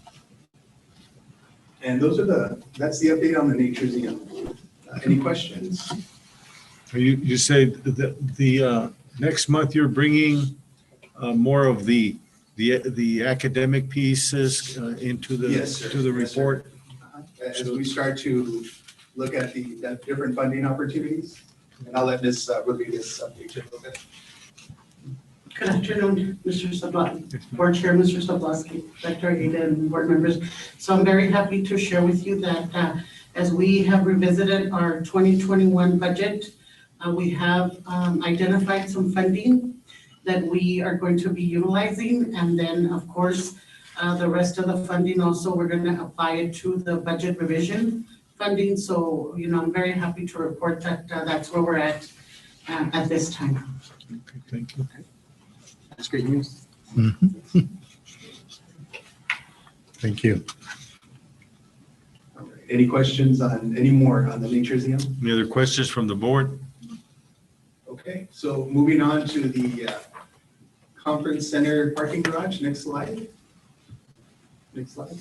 S15: And that's the update on the Nature Museum. Any questions?
S6: You say that the next month you're bringing more of the academic pieces into the
S15: Yes, sir.
S6: to the
S15: Yes,
S6: report.
S15: Sir. As we start to look at the different funding opportunities, and I'll let Ms. Rodriguez update you a little bit.
S16: Good afternoon, Mr. Sabla, Board Chair, Mr. Sablaski, Dr. Ada, and board members. So I'm very happy to share with you that as we have revisited our 2021 budget, we have identified some funding that we are going to be utilizing. And then, of course, the rest of the funding also, we're going to apply it to the budget revision funding. So, I'm very happy to report that that's where we're at this time.
S6: Okay, thank you.
S11: That's great news.
S7: Thank you.
S15: All right. Any questions on any more on the Nature Museum?
S6: Any other questions from the board?
S15: Okay, so moving on to the conference center parking garage. Next slide. Next slide.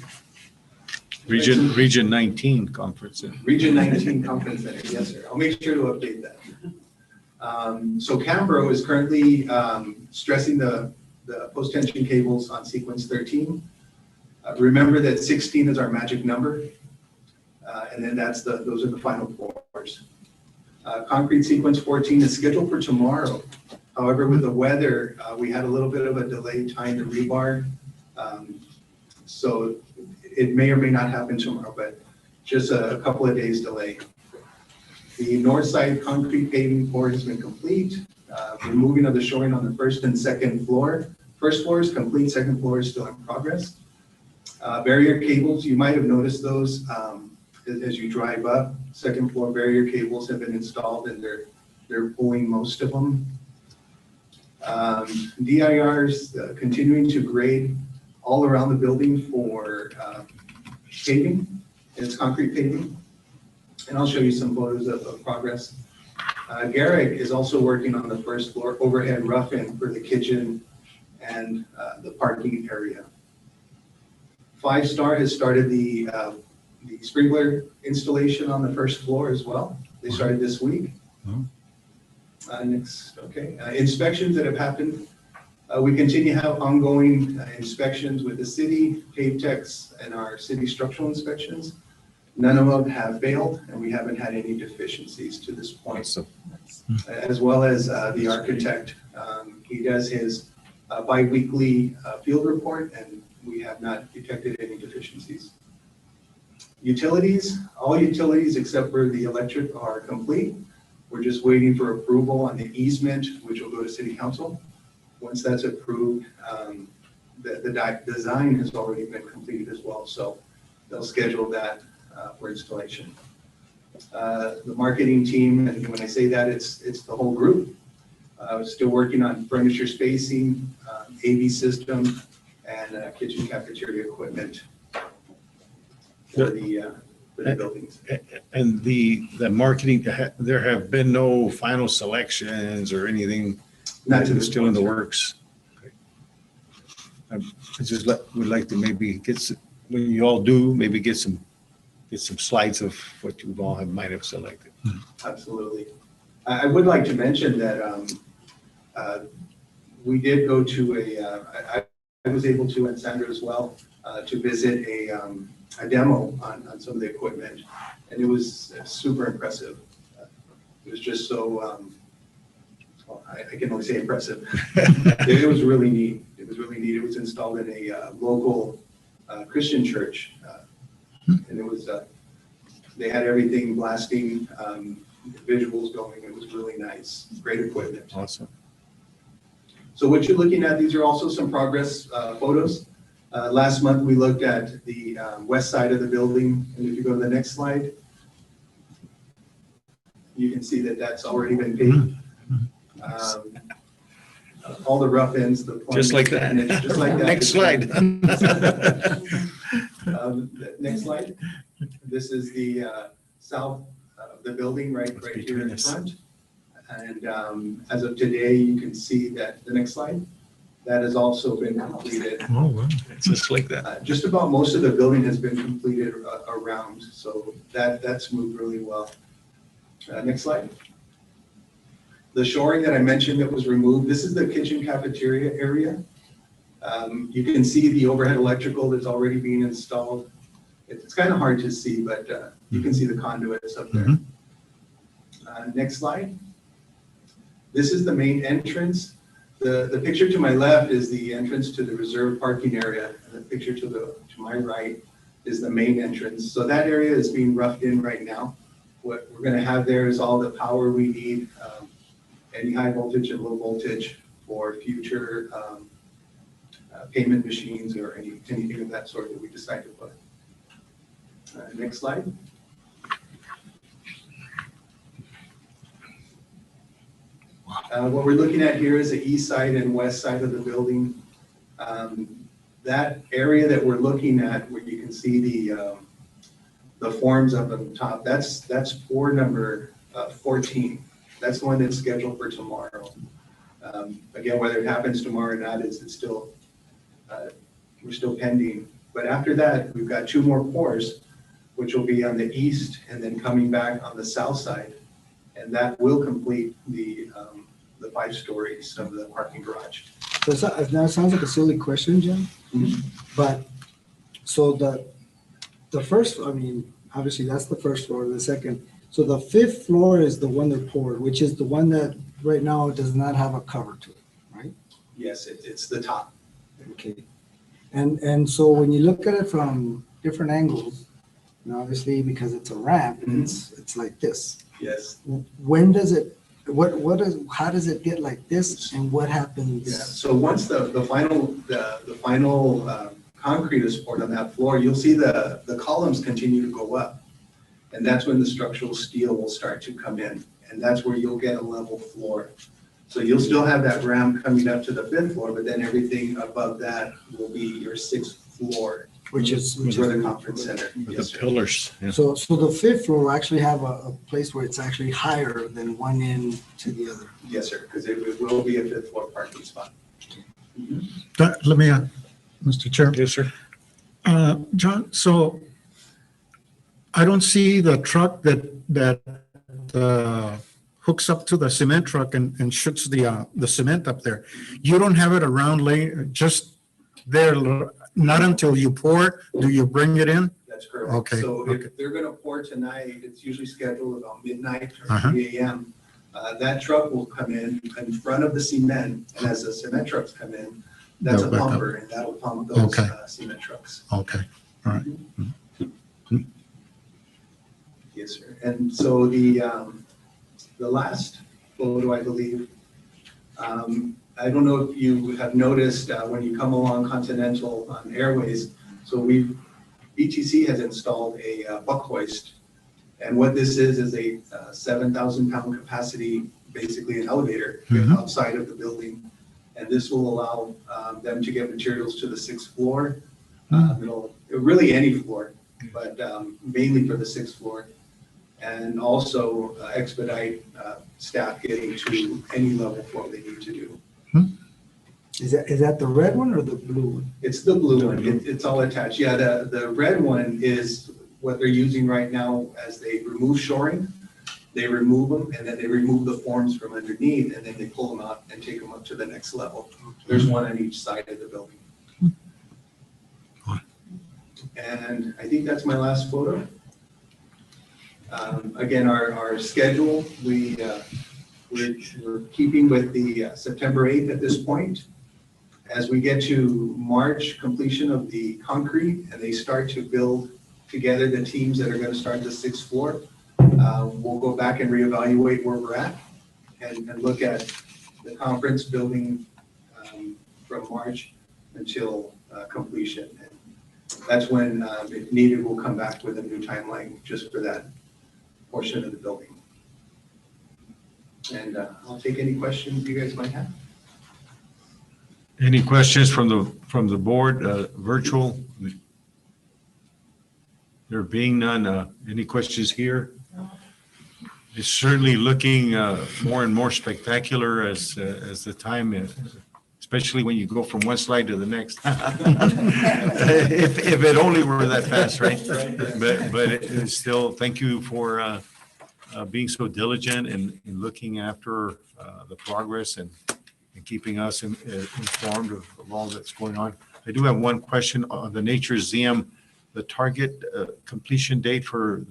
S6: Region 19 conference.
S15: Region 19 conference center. Yes, sir. I'll make sure to update that. So Cambro is currently stressing the post-tension cables on sequence 13. Remember that 16 is our magic number, and then those are the final floors. Concrete sequence 14 is scheduled for tomorrow. However, with the weather, we had a little bit of a delay tying the rebar. So it may or may not happen tomorrow, but just a couple of days delay. The north side concrete paving pour has been complete. Removing of the shoring on the first and second floor. First floor is complete, second floor is still in progress. Barrier cables, you might have noticed those as you drive up. Second floor barrier cables have been installed and they're pulling most of them. DIRs continuing to grade all around the building for paving. It's concrete paving. And I'll show you some photos of progress. Garrick is also working on the first floor overhead rough-in for the kitchen and the parking area. 5 Star has started the sprinkler installation on the first floor as well. They started this week. Next, okay. Inspections that have happened We continue to have ongoing inspections with the city, pave techs, and our city structural inspections. None of them have failed, and we haven't had any deficiencies to this point. As well as the architect. He does his bi-weekly field report, and we have not detected any deficiencies. Utilities, all utilities except for the electric are complete. We're just waiting for approval on the easement, which will go to city council. Once that's approved, the design has already been completed as well, so they'll schedule that for installation. The marketing team, and when I say that, it's the whole group. Still working on furniture spacing, AV system, and kitchen cafeteria equipment for the buildings.
S6: And the marketing, there have been no final selections or anything?
S15: Not to this
S6: still in the
S15: point,
S6: works? Okay. I just would like to maybe get some, when you all do, maybe get some slides of what you all might have selected.
S15: Absolutely. I would like to mention that we did go to I was able to, and Sandra as well, to visit a demo on some of the equipment, and it was super impressive. It was just so, well, I can only say impressive. It was really neat. It was really neat. It was installed in a local Christian church, and it was, they had everything blasting, visuals going. It was really nice. Great equipment.
S6: Awesome.
S15: So what you're looking at, these are also some progress photos. Last month, we looked at the west side of the building, and if you go to the next slide, you can see that that's already been paved. All the rough ends, the
S6: Just like that.
S15: Just like that.
S6: Next slide.
S15: Next slide. This is the south of the building, right here in the front. And as of today, you can see that, the next slide, that has also been completed.
S6: Oh, wow. It's just like that.
S15: Just about most of the building has been completed around, so that's moved really well. Next slide. The shoring that I mentioned that was removed, this is the kitchen cafeteria area. You can see the overhead electrical that's already being installed. It's kind of hard to see, but you can see the conduits up there. Next slide. This is the main entrance. The picture to my left is the entrance to the reserved parking area, and the picture to my right is the main entrance. So that area is being roughed in right now. What we're going to have there is all the power we need, any high voltage and low voltage for future payment machines or anything of that sort that we decide to put. Next slide. What we're looking at here is the east side and west side of the building. That area that we're looking at, where you can see the forms up on the top, that's floor number 14. That's the one that's scheduled for tomorrow. Again, whether it happens tomorrow or not, it's still we're still pending. But after that, we've got two more floors, which will be on the east and then coming back on the south side, and that will complete the 5 stories of the parking garage.
S11: So that sounds like a silly question, Jim. But so the first, I mean, obviously that's the first floor. The second, so the 5th floor is the one that poured, which is the one that right now does not have a cover to it, right?
S15: Yes, it's the top.
S11: Okay. And so when you look at it from different angles, and obviously because it's a ramp, it's like this.
S15: Yes.
S11: When does it? How does it get like this, and what happens?
S15: Yeah. So once the final concrete is poured on that floor, you'll see the columns continue to go up, and that's when the structural steel will start to come in, and that's where you'll get a level floor. So you'll still have that ramp coming up to the 5th floor, but then everything above that will be your 6th floor, which is the conference center.
S6: Yes, the pillars. Yeah.
S11: So the 5th floor will actually have a place where it's actually higher than one end to the other.
S15: Yes, sir, because it will be a 5th floor parking spot.
S7: Let me, Mr. Chair.
S6: Yes, sir.
S7: John, so I don't see the truck that hooks up to the cement truck and shoots the cement up there. You don't have it around just there, not until you pour, do you bring it in?
S15: That's correct.
S7: Okay,
S15: So
S7: okay.
S15: if they're gonna pour tonight, it's usually scheduled about midnight or
S7: Uh-huh.
S15: 3 a.m. That truck will come in front of the cement, and as the cement trucks come in, that's a
S7: They'll back up.
S15: pumper, and that'll pump those
S7: Okay.
S15: cement trucks.
S7: Okay, all right.
S15: Yes, sir. And so the last photo, I believe, I don't know if you have noticed when you come along Continental on Airways, so BTC has installed a buck hoist. And what this is a 7,000 pound capacity, basically an elevator outside of the building. And this will allow them to get materials to the 6th floor. It'll really any floor, but mainly for the 6th floor. And also expedite staff getting to any level floor they need to do.
S11: Is that the red one or the blue one?
S15: It's the blue one. It's all attached. Yeah, the red one is what they're using right now as they remove shoring. They remove them and then they remove the forms from underneath and then they pull them out and take them up to the next level. There's one on each side of the building. And I think that's my last photo. Again, our schedule, we're keeping with the September 8th at this point. As we get to March, completion of the concrete, and they start to build together the teams that are going to start the 6th floor, we'll go back and reevaluate where we're at and look at the conference building from March until completion. And that's when, if needed, we'll come back with a new timeline just for that portion of the building. And I'll take any questions you guys might have.
S6: Any questions from the board, virtual? There being none, any questions here? It's certainly looking more and more spectacular as the time is, especially when you go from one slide to the next. If it only were that fast, right? But it is still, thank you for being so diligent in looking after the progress and keeping us informed of all that's going on. I do have one question on the NatureZM. The target completion date for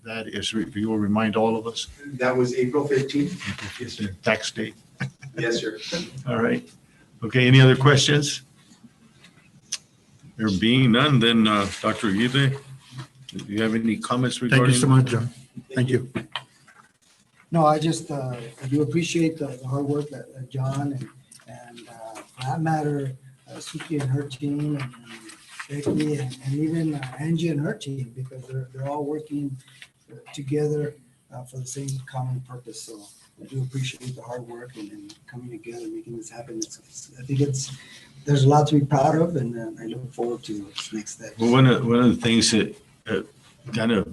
S6: that is, if you will remind all of us.
S15: That was April 15th.
S6: Yes, sir. Tax date.
S15: Yes, sir.
S6: All right. Okay, any other questions? There being none, then Dr. Aguirre, do you have any comments regarding?
S7: Thank you so much, John. Thank you.
S11: No, I just, I do appreciate the hard work that John and for that matter, Suki and her team and Becky and even Angie and her team, because they're all working together for the same common purpose. So I do appreciate the hard work and coming together, making this happen. I think there's a lot to be proud of, and I look forward to its next step.
S6: Well, one of the things that kind of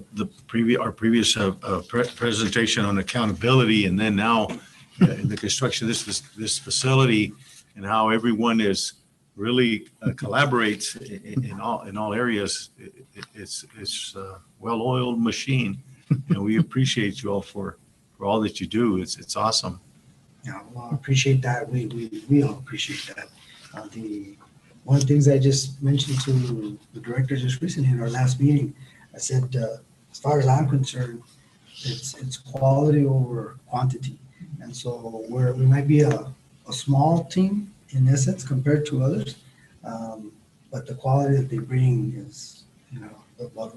S6: our previous presentation on accountability, and then now in the construction of this facility, and how everyone is really collaborates in all areas. It's a well-oiled machine, and we appreciate you all for all that you do. It's awesome.
S11: Yeah, well, I appreciate that. We all appreciate that. One of the things I just mentioned to the director just recently in our last meeting, I said, as far as I'm concerned, it's quality over quantity. And so we might be a small team in essence compared to others, but the quality that they bring is, above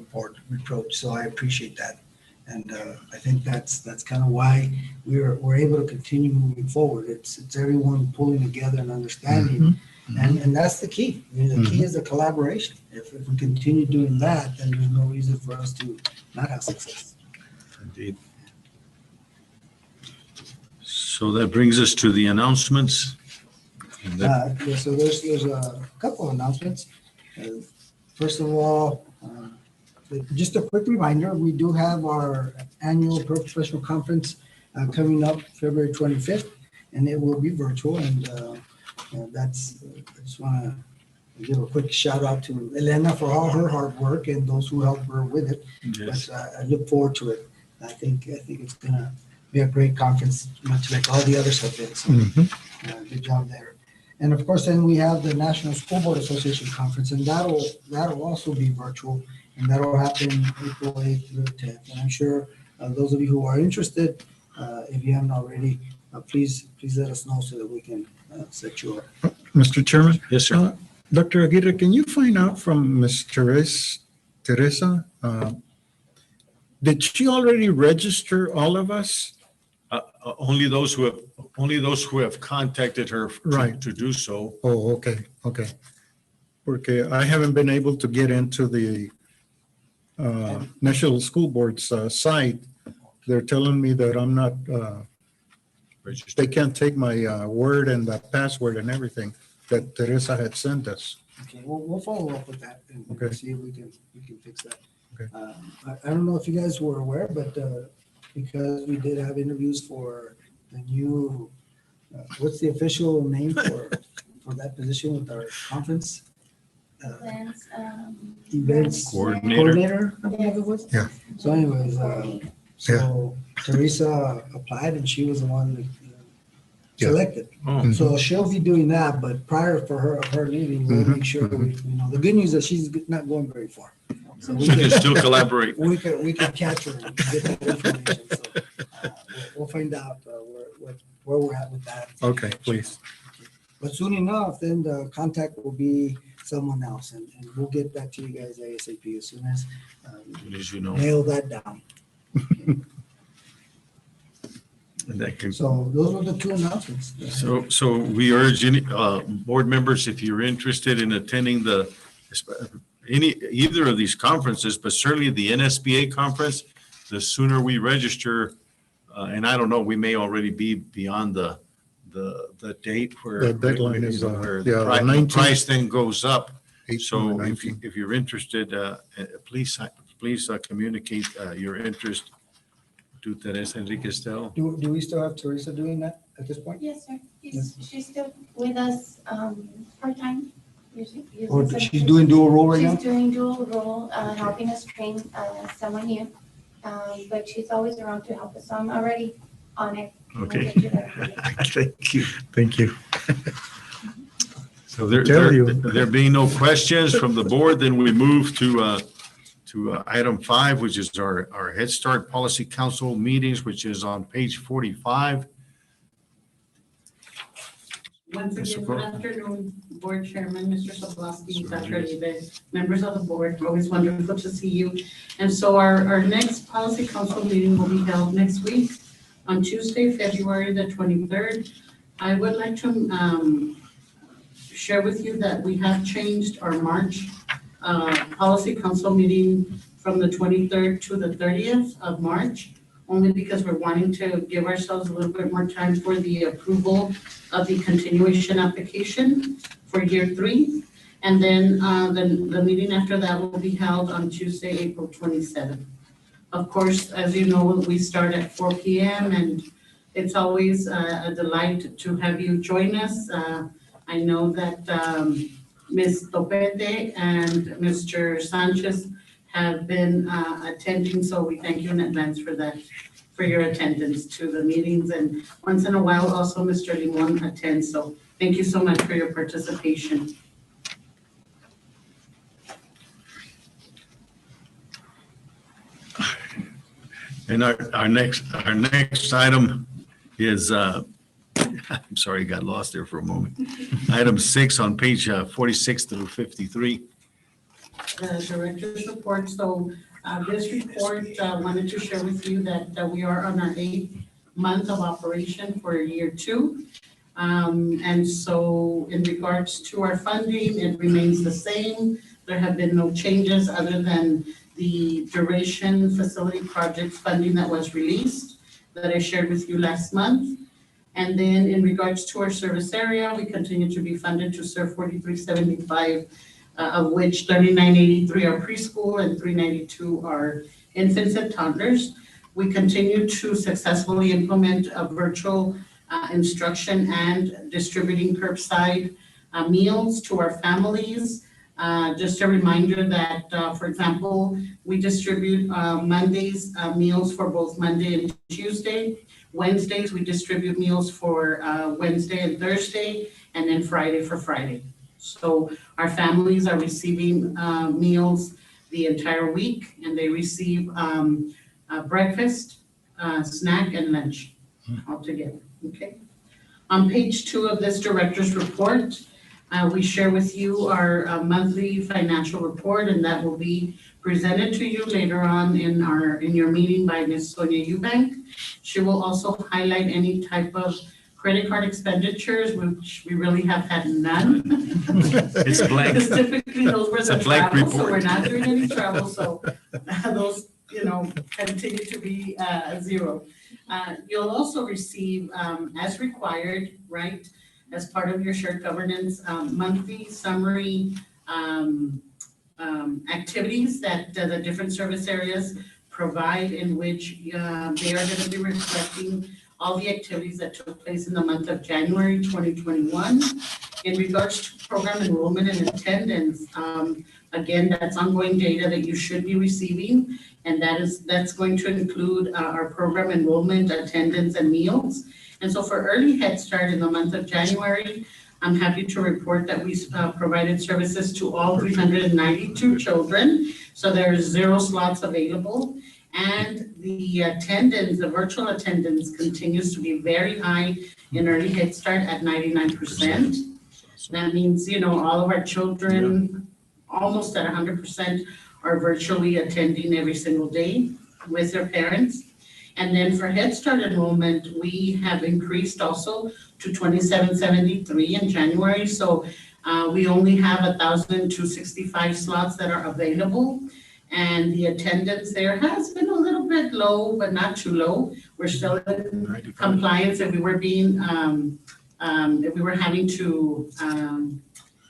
S11: reproach. So I appreciate that. And I think that's kind of why we're able to continue moving forward. It's everyone pulling together and understanding. And that's the key. I mean, the key is the collaboration. If we continue doing that, then there's no reason for us to not have success.
S6: Indeed. So that brings us to the announcements.
S11: Yeah, so there's a couple of announcements. First of all, just a quick reminder, we do have our annual professional conference coming up February 25th, and it will be virtual. And I just want to give a quick shout out to Elena for all her hard work and those who helped her with it.
S6: Yes.
S11: But I look forward to it. I think it's gonna be a great conference, much like all the other subjects. So, good job there. And of course, then we have the National School Board Association Conference, and that'll also be virtual, and that'll happen April 8th through 10th. And I'm sure those of you who are interested, if you haven't already, please let us know so that we can set you up.
S7: Mr. Chairman?
S6: Yes, sir.
S7: Dr. Aguirre, can you find out from Ms. Teresa, did she already register all of us?
S6: Only those who have contacted her
S7: Right.
S6: to do so.
S7: Oh, okay. Porque I haven't been able to get into the National School Board's site. They're telling me that I'm not, they can't take my word and the password and everything that Teresa had sent us.
S11: Okay, we'll follow up with that and
S7: Okay.
S11: see if we can fix that.
S7: Okay.
S11: I don't know if you guys were aware, but because we did have interviews for the new, what's the official name for that position with our conference? Events coordinator, I believe it was.
S7: Yeah.
S11: So anyways, so Teresa applied and she was the one selected.
S6: Oh.
S11: So she'll be doing that, but prior for her leaving, we'll make sure the good news is she's not going very far. So
S6: We can still collaborate.
S11: we can catch her and get that information. So we'll find out where we're at with that.
S7: Okay, please.
S11: But soon enough, then the contact will be someone else, and we'll get back to you guys ASAP as soon as
S6: As you know.
S11: nail that down.
S6: And that can,
S11: So those were the two announcements.
S6: so we urge any board members, if you're interested in attending either of these conferences, but certainly the NSBA conference, the sooner we register, and I don't know, we may already be beyond the date where
S7: The deadline is,
S6: where
S7: the
S6: the
S7: 19th.
S6: price then goes up.
S7: 18
S6: So
S7: or
S6: if
S7: 19.
S6: you're interested, please communicate your interest to Teresa Enriquez-Tel.
S11: Do we still have Teresa doing that at this point?
S5: Yes, sir. She's still with us part-time.
S11: Or she's doing dual role right now?
S5: She's doing dual role, helping us train someone new. But she's always around to help us. So I'm already on it.
S6: Okay.
S5: We'll get you there.
S7: Thank you.
S6: So
S7: Tell you.
S6: there being no questions from the board, then we move to item 5, which is our Head Start Policy Council meetings, which is on page 45.
S16: Once again, good afternoon, Board Chairman, Mr. Sobolowski, Dr. Uribe, members of the board, always wonderful to see you. And so our next Policy Council meeting will be held next week on Tuesday, February the 23rd. I would like to share with you that we have changed our March Policy Council meeting from the 23rd to the 30th of March, only because we're wanting to give ourselves a little bit more time for the approval of the continuation application for year 3. And then the meeting after that will be held on Tuesday, April 27th. Of course, as you know, we start at 4 p.m. and it's always a delight to have you join us. I know that Ms. Topete and Mr. Sanchez have been attending, so we thank you in advance for that, for your attendance to the meetings. And once in a while, also Mr. Limon attends, so thank you so much for your participation.
S6: And our next item is, I'm sorry, got lost there for a moment. Item 6 on page 46 through 53.
S16: The director's report. So this report wanted to share with you that we are on our 8th month of operation for year 2. And so in regards to our funding, it remains the same. There have been no changes other than the duration facility projects funding that was released that I shared with you last month. And then in regards to our service area, we continue to be funded to serve 4375, of which 3983 are preschool and 392 are infants and toddlers. We continue to successfully implement a virtual instruction and distributing curbside meals to our families. Just a reminder that, for example, we distribute Mondays meals for both Monday and Tuesday. Wednesdays, we distribute meals for Wednesday and Thursday, and then Friday for Friday. So our families are receiving meals the entire week, and they receive breakfast, snack, and lunch altogether, okay? On page 2 of this director's report, we share with you our monthly financial report, and that will be presented to you later on in your meeting by Ms. Sonia Eubank. She will also highlight any type of credit card expenditures, which we really have had none.
S6: It's blank.
S16: Because typically those were
S6: It's a
S16: the
S6: blank
S16: travel, so
S6: report.
S16: we're not doing any travel, so those, continue to be zero. You'll also receive, as required, right, as part of your shared governance, monthly summary activities that the different service areas provide, in which they are going to be reflecting all the activities that took place in the month of January 2021. In regards to program enrollment and attendance, again, that's ongoing data that you should be receiving, and that's going to include our program enrollment, attendance, and meals. And so for Early Head Start in the month of January, I'm happy to report that we provided services to all 392 children. So there's 0 slots available. And the attendance, the virtual attendance, continues to be very high in Early Head Start at 99%. That means, all of our children, almost at 100%, are virtually attending every single day with their parents. And then for Head Start enrollment, we have increased also to 2,773 in January. So we only have 1,265 slots that are available. And the attendance there has been a little bit low, but not too low. We're still in compliance if we were having to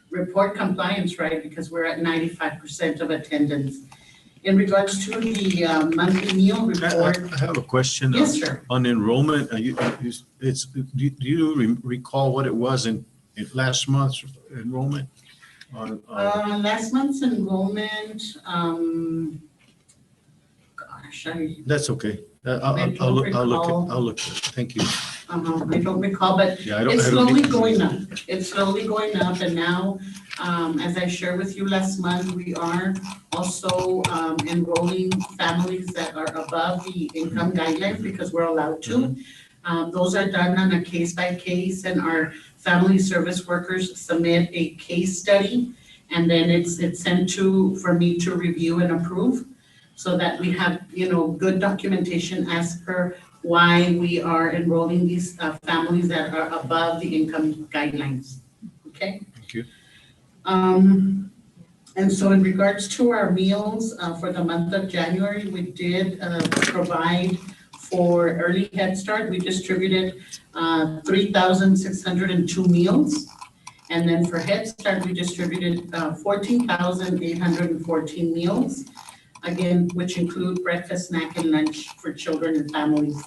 S16: report compliance, right? Because we're at 95% of attendance. In regards to the monthly meal report.
S6: I have a question.
S16: Yes, sir.
S6: On enrollment, do you recall what it was in last month's enrollment?
S16: Last month's enrollment,
S6: That's okay. I'll look. Thank you.
S16: I don't recall, but
S6: Yeah, I don't
S16: it's
S6: have
S16: slowly
S6: any-
S16: going up. It's slowly going up, and now, as I shared with you last month, we are also enrolling families that are above the income guidelines because we're allowed to. Those are done on a case by case, and our family service workers submit a case study, and then it's sent for me to review and approve, so that we have, good documentation as per why we are enrolling these families that are above the income guidelines. Okay?
S6: Thank you.
S16: And so in regards to our meals for the month of January, we did provide for Early Head Start. We distributed 3,602 meals. And then for Head Start, we distributed 14,814 meals. Again, which include breakfast, snack, and lunch for children and families.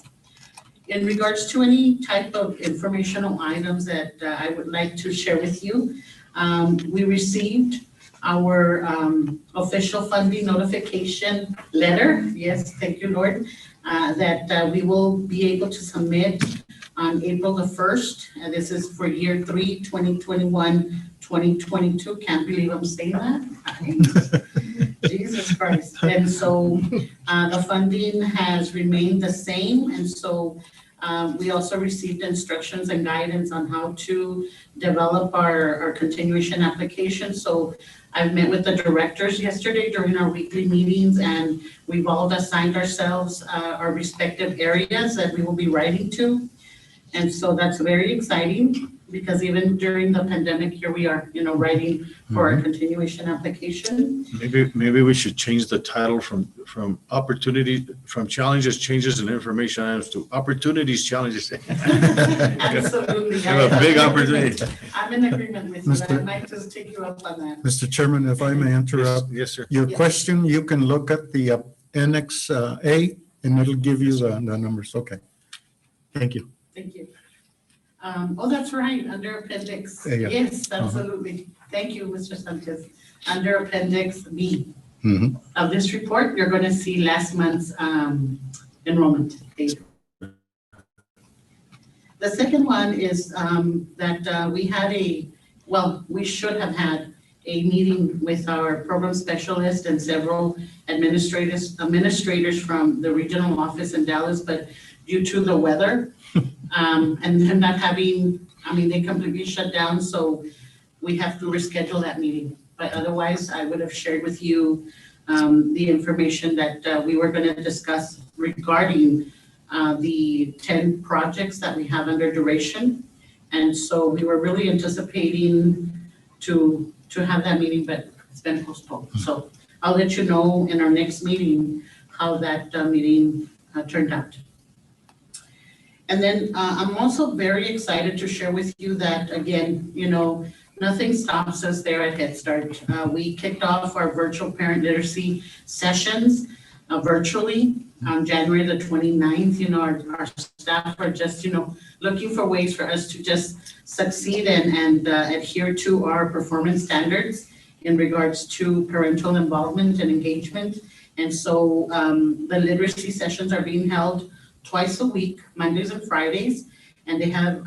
S16: In regards to any type of informational items that I would like to share with you, we received our official funding notification letter. Yes, thank you, Lord, that we will be able to submit on April the 1st. And this is for year 3, 2021-2022. Can't believe I'm saying that. Jesus Christ. And so the funding has remained the same. And so we also received instructions and guidance on how to develop our continuation application. So I've met with the directors yesterday during our weekly meetings, and we've all assigned ourselves our respective areas that we will be writing to. And so that's very exciting, because even during the pandemic, here we are, writing for our continuation application.
S6: Maybe we should change the title from challenges, changes, and information items to opportunities, challenges.
S16: Absolutely.
S6: Have a big opportunity.
S16: I'm in agreement with you. I might just take you up on that.
S7: Mr. Chairman, if I may interrupt.
S6: Yes, sir.
S7: Your
S16: Yes.
S7: question, you can look at the Annex A, and it'll give you the numbers. Okay. Thank you.
S16: Thank you. That's right, under appendix.
S7: Yeah.
S16: Yes, absolutely. Thank you, Mr. Sanchez. Under appendix B of this report, you're going to see last month's enrollment data. The second one is that we had we should have had a meeting with our program specialist and several administrators from the regional office in Dallas, but due to the weather and them not having, they completely shut down, so we have to reschedule that meeting. But otherwise, I would have shared with you the information that we were going to discuss regarding the 10 projects that we have under duration. And so we were really anticipating to have that meeting, but it's been postponed. So I'll let you know in our next meeting how that meeting turned out. And then I'm also very excited to share with you that, again, nothing stops us there at Head Start. We kicked off our virtual parent literacy sessions virtually on January the 29th. Our staff are just, looking for ways for us to just succeed and adhere to our performance standards in regards to parental involvement and engagement. And so the literacy sessions are being held twice a week, Mondays and Fridays, and they have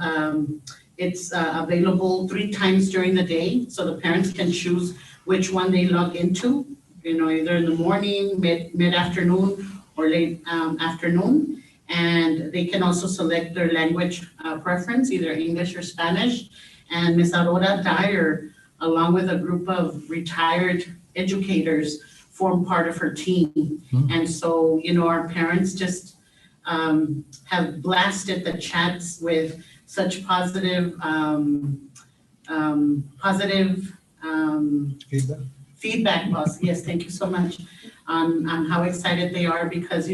S16: it's available 3 times during the day, so the parents can choose which one they log into, either in the morning, mid-afternoon, or late afternoon. And they can also select their language preference, either English or Spanish. And Ms. Aurora Dyer, along with a group of retired educators, form part of her team. And so, our parents just have blasted the chats with such positive feedback. Yes, thank you so much. On how excited they are because,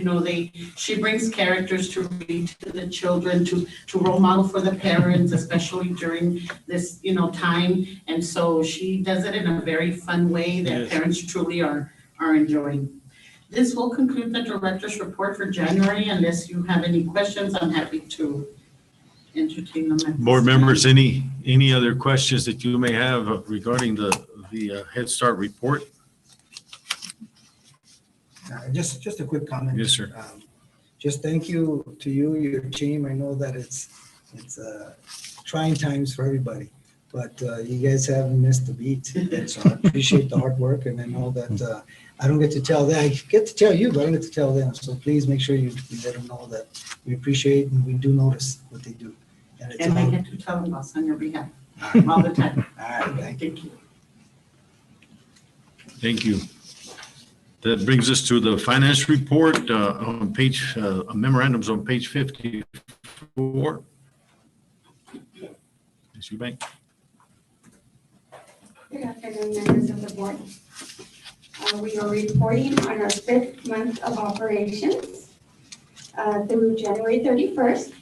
S16: she brings characters to read to the children, to role model for the parents, especially during this, time. And so she does it in a very fun way that parents truly are enjoying. This will conclude the director's report for January. Unless you have any questions, I'm happy to entertain them.
S6: Board members, any other questions that you may have regarding the Head Start report?
S11: Just a quick comment.
S6: Yes, sir.
S11: Just thank you to you, your team. I know that it's trying times for everybody, but you guys haven't missed a beat. And so I appreciate the hard work, and I know that I don't get to tell them. I get to tell you, but I don't get to tell them. So please make sure you let them know that we appreciate and we do notice what they do.
S16: And I get to tell them us on your behalf all the time.
S11: All right, thank
S16: you.
S6: Thank you. That brings us to the finance report on page, memorandums on page 54. Ms. Eubank.
S17: Good afternoon, members of the board. We are reporting on our 5th month of operations through January 31st.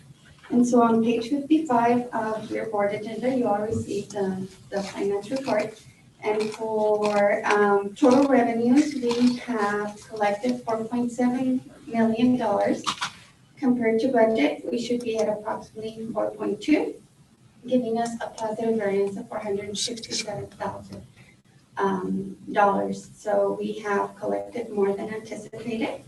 S17: And so on page 55 of your board agenda, you all received the finance report. And for total revenues, we have collected $4.7 million. Compared to budget, we should be at approximately 4.2, giving us a positive variance of $467,000. So we have collected more than anticipated.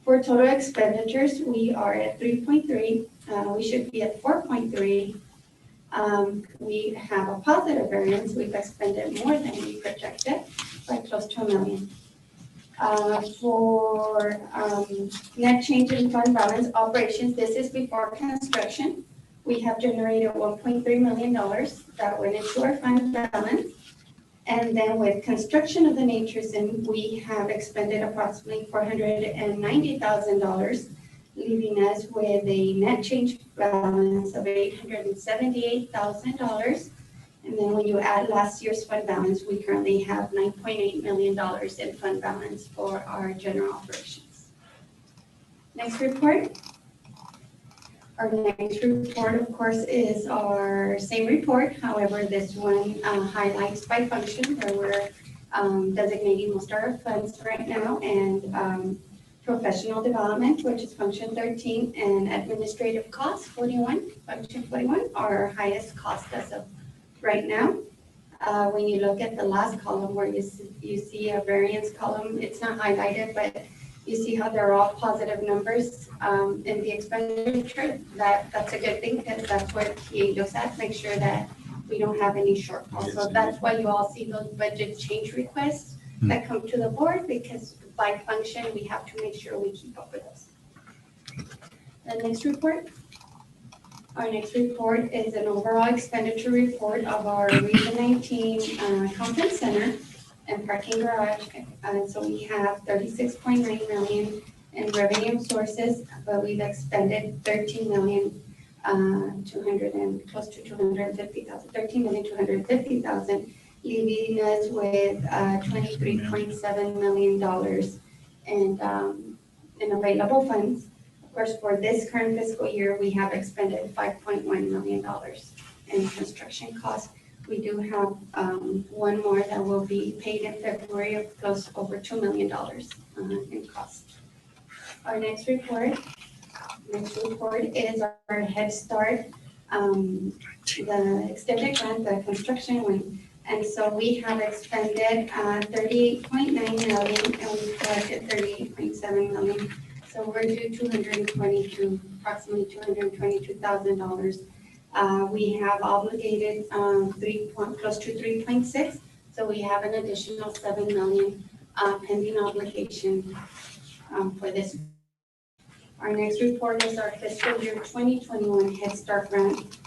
S17: For total expenditures, we are at 3.3. We should be at 4.3. We have a positive variance. We've expended more than we projected by close to $1 million. For net change in fund balance operations, this is before construction. We have generated $1.3 million that went into our fund balance. And then with construction of the Nature Sim, we have expended approximately $490,000, leaving us with a net change balance of $878,000. And then when you add last year's fund balance, we currently have $9.8 million in fund balance for our general operations. Next report. Our next report, of course, is our same report. However, this one highlights by function where we're designating most of our funds right now, and professional development, which is function 13, and administrative costs, 41, function 41, are our highest cost as of right now. When you look at the last column where you see a variance column, it's not highlighted, but You see how they're all positive numbers in the expenditure. That's a good thing because that's what TA looks at, make sure that we don't have any shortfalls. So that's why you all see those budget change requests that come to the board, because by function, we have to make sure we keep up with those. The next report. Our next report is an overall expenditure report of our Region 19 Conference Center and parking garage. So we have 36.9 million in revenue sources, but we've expended 13 million, close to 250,000, 13,250,000, leaving us with $23.7 million in available funds. Of course, for this current fiscal year, we have expended $5.1 million in construction costs. We do have one more that will be paid in February of close over $2 million in cost. Our next report is our Head Start, the extended grant, the construction one. And so we have expended 38.9 million and we've collected 38.7 million. So we're due approximately $222,000. We have obligated close to 3.6. So we have an additional 7 million pending obligation for this. Our next report is our fiscal year 2021 Head Start grant.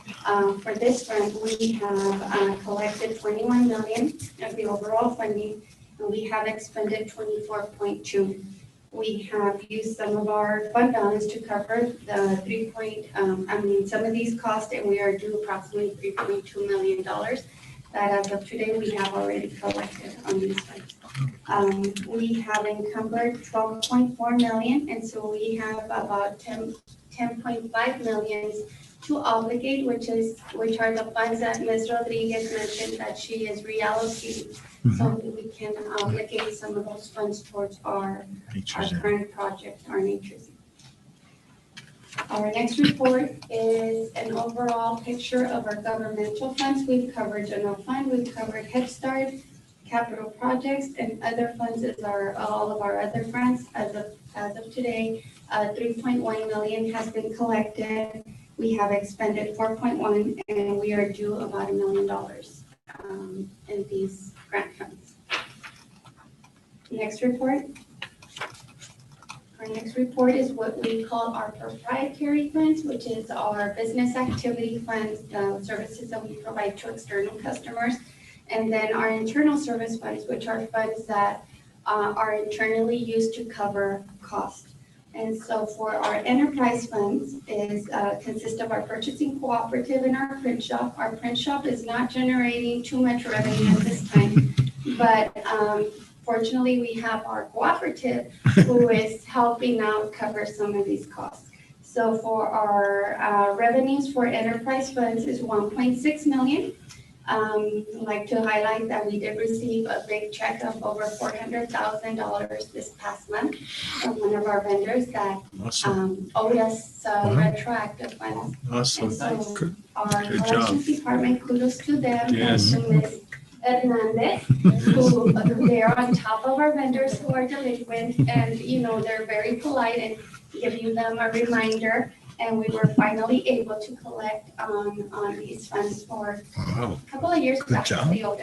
S17: For this grant, we have collected 21 million of the overall funding, and we have expended 24.2. We have used some of our fund balance to cover the some of these costs, and we are due approximately $3.2 million that as of today, we have already collected on these funds. We have encumbered 12.4 million, and so we have about 10.5 million to obligate, which are the funds that Ms. Rodriguez mentioned that she is reallocating, so that we can obligate some of those funds towards our current project, our Nature's. Our next report is an overall picture of our governmental funds. We've covered general fund, we've covered Head Start, capital projects, and other funds is all of our other grants. As of today, 3.1 million has been collected. We have expended 4.1, and we are due about $1 million in these grant funds. Next report. Our next report is what we call our proprietary funds, which is our business activity funds, the services that we provide to external customers, and then our internal service funds, which are funds that are internally used to cover cost. And so for our enterprise funds consist of our purchasing cooperative and our print shop. Our print shop is not generating too much revenue at this time, but fortunately, we have our cooperative who is helping out cover some of these costs. So for our revenues for enterprise funds is 1.6 million. I'd like to highlight that we did receive a big check of over $400,000 this past month from one of our vendors that owed us retroactive funds.
S6: Awesome.
S17: And so
S6: Good.
S17: our
S6: Good
S17: collections department, kudos to them.
S6: Yes.
S17: And to Ms. Hernandez, who they're on top of our vendors who are delinquent, and they're very polite and giving them a reminder. And we were finally able to collect on these funds for a couple of years.
S6: Good job.
S17: Wow.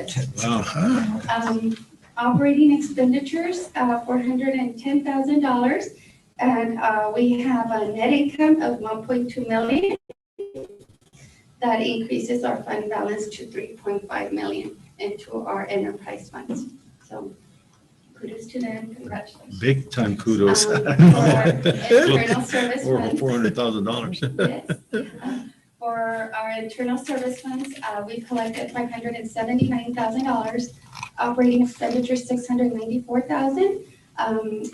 S17: Operating expenditures, $410,000, and we have a net income of 1.2 million. That increases our fund balance to 3.5 million into our enterprise funds. So kudos to them, congratulations.
S6: Big time kudos.
S17: For our internal service
S6: Over
S17: funds.
S6: $400,000.
S17: Yes. For our internal service funds, we collected $579,000. Operating expenditures, $694,000.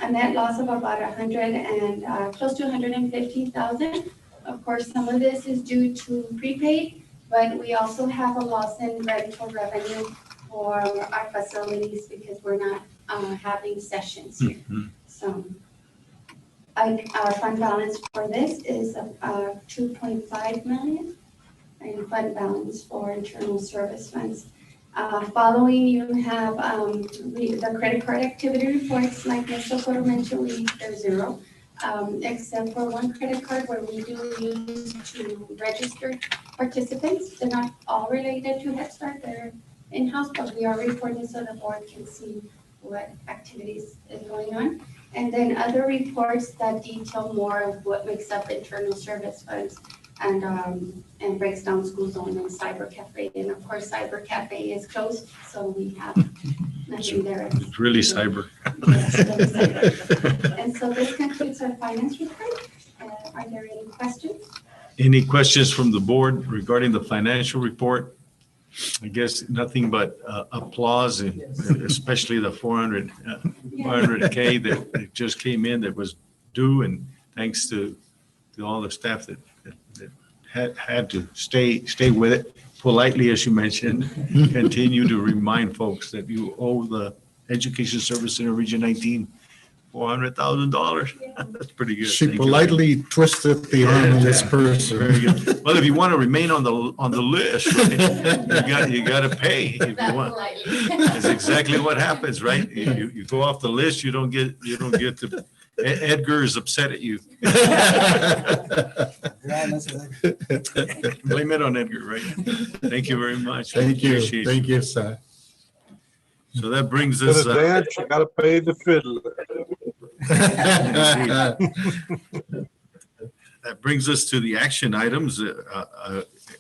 S17: A net loss of about 100 and close to 150,000. Of course, some of this is due to prepaid, but we also have a loss in rental revenue for our facilities because we're not having sessions here. So our fund balance for this is 2.5 million in fund balance for internal service funds. Following, you have the credit card activity reports, like Mr. Soto mentioned, they're zero, except for one credit card where we do use to register participants. They're not all related to Head Start, they're in-house, but we are reporting so the board can see what activities is going on. And then other reports that detail more of what makes up internal service funds and breaks down school zone and cyber cafe. And of course, cyber cafe is closed, so we have nothing there.
S6: It's really cyber.
S17: Yes, really cyber. And so this concludes our finance report. Are there any questions?
S6: Any questions from the board regarding the financial report? I guess nothing but applause, and especially the 400K that just came in that was due, and thanks to all the staff that had to stay with it politely, as you mentioned, continue to remind folks that you owe the Education Service Center Region 19 $400,000. That's pretty good.
S7: She
S6: Thank you.
S7: politely twisted the arm of this person.
S6: Very good. Well, if you want to remain on the list, right, you got to pay if you want. That's exactly what happens, right? You go off the list, you don't get to. Edgar is upset at you. Blame it on Edgar, right? Thank you very much.
S7: Thank you.
S6: Appreciate it.
S7: Thank you, sir.
S6: So that brings
S1: To
S6: us.
S1: the dance, you gotta pay the fiddler.
S6: That brings us to the action items.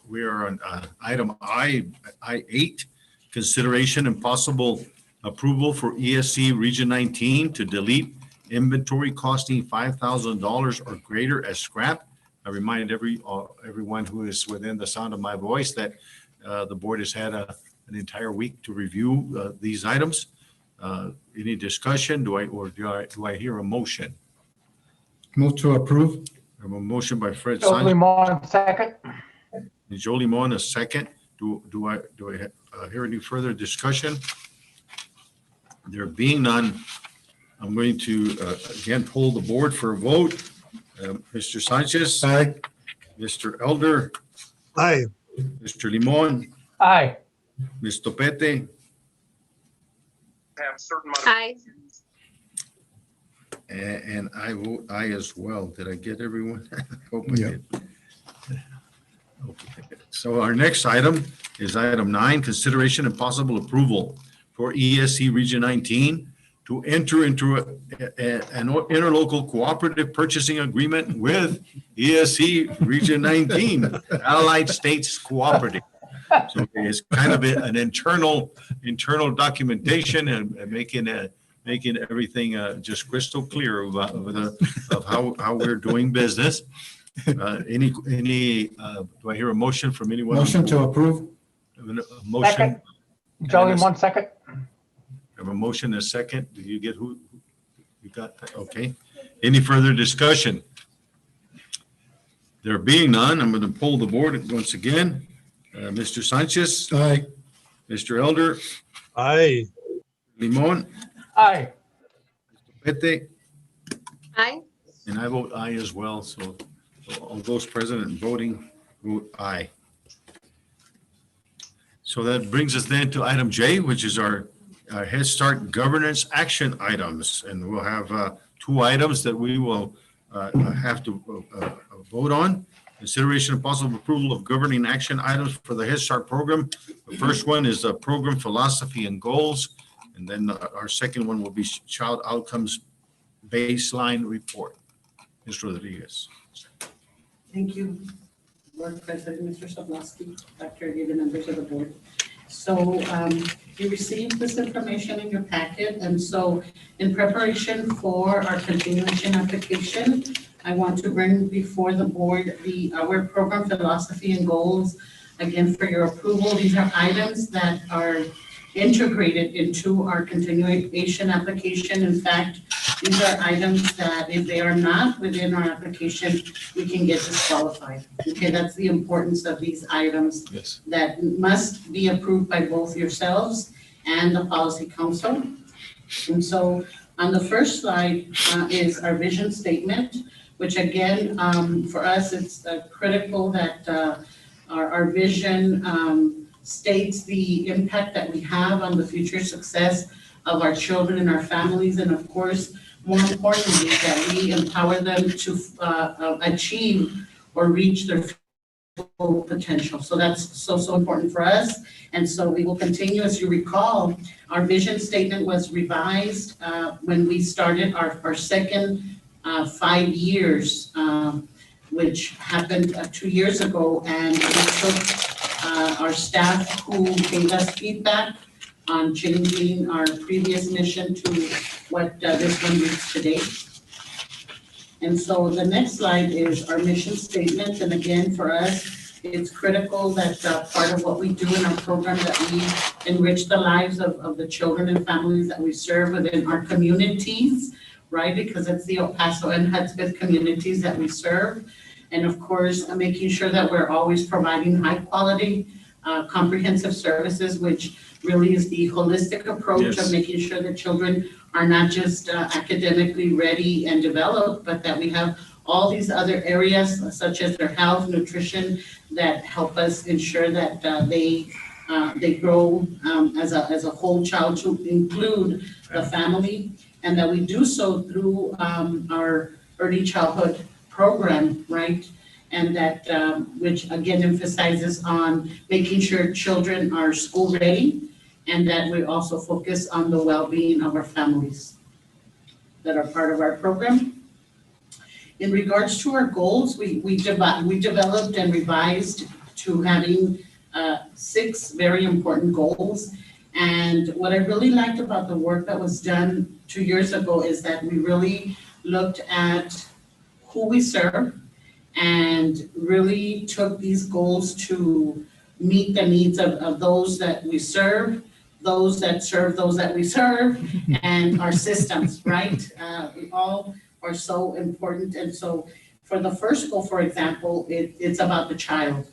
S6: We are on item I8, consideration and possible approval for ESC Region 19 to delete inventory costing $5,000 or greater as scrap. I remind everyone who is within the sound of my voice that the board has had an entire week to review these items. Any discussion? Do I hear a motion?
S7: Move to approve.
S6: I have a motion by Fred
S4: Joe
S6: Sanchez.
S4: Limon, second.
S6: Joe Limon, a second. Do I hear any further discussion? There being none, I'm going to again poll the board for a vote. Mr. Sanchez.
S7: Aye.
S6: Mr. Elder.
S1: Aye.
S6: Mr. Limon.
S4: Aye.
S6: Ms. Topete.
S3: Aye.
S6: And I vote aye as well. Did I get everyone? I hope I
S7: Yeah.
S6: did. Okay. So our next item is item 9, consideration and possible approval for ESC Region 19 to enter into an interlocal cooperative purchasing agreement with ESC Region 19, Allied States Cooperative. So it's kind of an internal documentation and making everything just crystal clear of how we're doing business. Do I hear a motion from anyone?
S7: Motion to approve.
S6: Motion.
S4: Second. Joe Limon, second.
S6: I have a motion and a second. Did you get who? You got that? Okay. Any further discussion? There being none, I'm going to poll the board once again. Mr. Sanchez.
S7: Aye.
S6: Mr. Elder.
S1: Aye.
S6: Limon.
S4: Aye.
S6: Pete.
S3: Aye.
S6: And I vote aye as well. So all those present and voting vote aye. So that brings us then to item J, which is our Head Start governance action items. And we'll have 2 items that we will have to vote on. Consideration and possible approval of governing action items for the Head Start program. The first one is the program philosophy and goals. And then our second one will be child outcomes baseline report. Ms. Rodriguez.
S16: Thank you, Board President, Mr. Sobolewski, Dr. Aguirre, members of the board. So you received this information in your packet, and so in preparation for our continuation application, I want to bring before the board our program philosophy and goals, again, for your approval. These are items that are integrated into our continuation application. In fact, these are items that if they are not within our application, we can get disqualified. Okay, that's the importance of these items.
S6: Yes.
S16: That must be approved by both yourselves and the policy council. And so on the first slide is our vision statement, which again, for us, it's critical that our vision states the impact that we have on the future success of our children and our families, and of course, more importantly, that we empower them to achieve or reach their full potential. So that's so important for us. And so we will continue. As you recall, our vision statement was revised when we started our second 5 years, which happened 2 years ago. And we took our staff who gave us feedback on changing our previous mission to what this one reads today. And so the next slide is our mission statement. And again, for us, it's critical that part of what we do in our program, that we enrich the lives of the children and families that we serve within our communities, right? Because it's the El Paso and Hudspeth communities that we serve. And of course, making sure that we're always providing high quality, comprehensive services, which really is the holistic approach of making sure that children are not just academically ready and developed, but that we have all these other areas such as their health, nutrition, that help us ensure that they grow as a whole child, to include the family, and that we do so through our early childhood program, right? And that, which again emphasizes on making sure children are school ready, and that we also focus on the well-being of our families that are part of our program. In regards to our goals, we developed and revised to having 6 very important goals. And what I really liked about the work that was done 2 years ago is that we really looked at who we serve and really took these goals to meet the needs of those that we serve, those that serve those that we serve, and our systems, right? We all are so important. And so for the first goal, for example, it's about the child.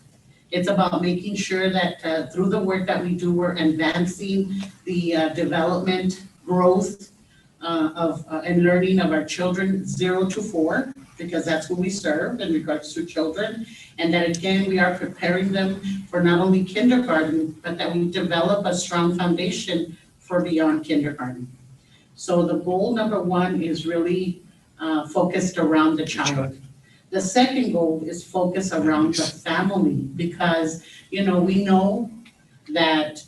S16: It's about making sure that through the work that we do, we're advancing the development, growth and learning of our children 0 to 4, because that's who we serve in regards to children. And that again, we are preparing them for not only kindergarten, but that we develop a strong foundation for beyond kindergarten. So the goal number 1 is really focused around the child. The second goal is focused around the family, because, we know that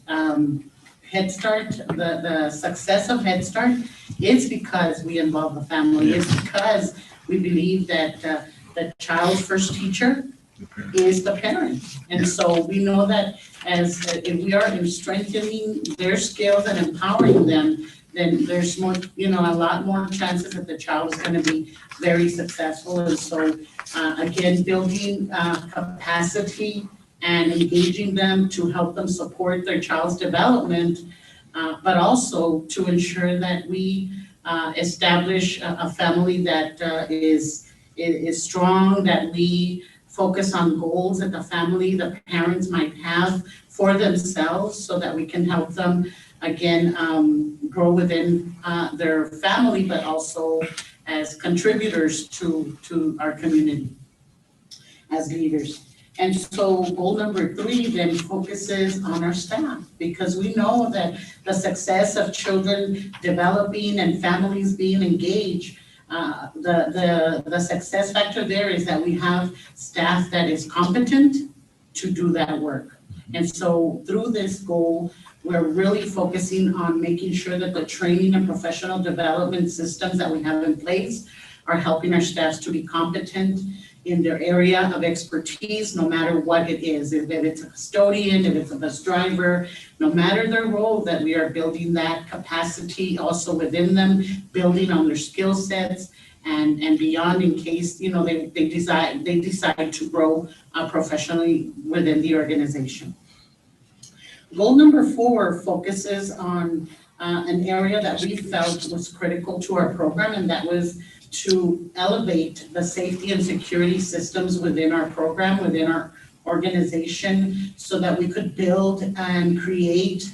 S16: Head Start, the success of Head Start is because we involve the family. It's because we believe that the child's first teacher is the parent. And so we know that if we are strengthening their skills and empowering them, then there's more, a lot more chances that the child is going to be very successful. And so again, building capacity and engaging them to help them support their child's development, but also to ensure that we establish a family that is strong, that we focus on goals that the family, the parents might have for themselves, so that we can help them, again, grow within their family, but also as contributors to our community as leaders. And so goal number 3 then focuses on our staff, because we know that the success of children developing and families being engaged, the success factor there is that we have staff that is competent to do that work. And so through this goal, we're really focusing on making sure that the training and professional development systems that we have in place are helping our staffs to be competent in their area of expertise, no matter what it is. If it's a custodian, if it's a bus driver, no matter their role, that we are building that capacity also within them, building on their skill sets and beyond, in case, they decide to grow professionally within the organization. Goal number 4 focuses on an area that we felt was critical to our program, and that was to elevate the safety and security systems within our program, within our organization, so that we could build and create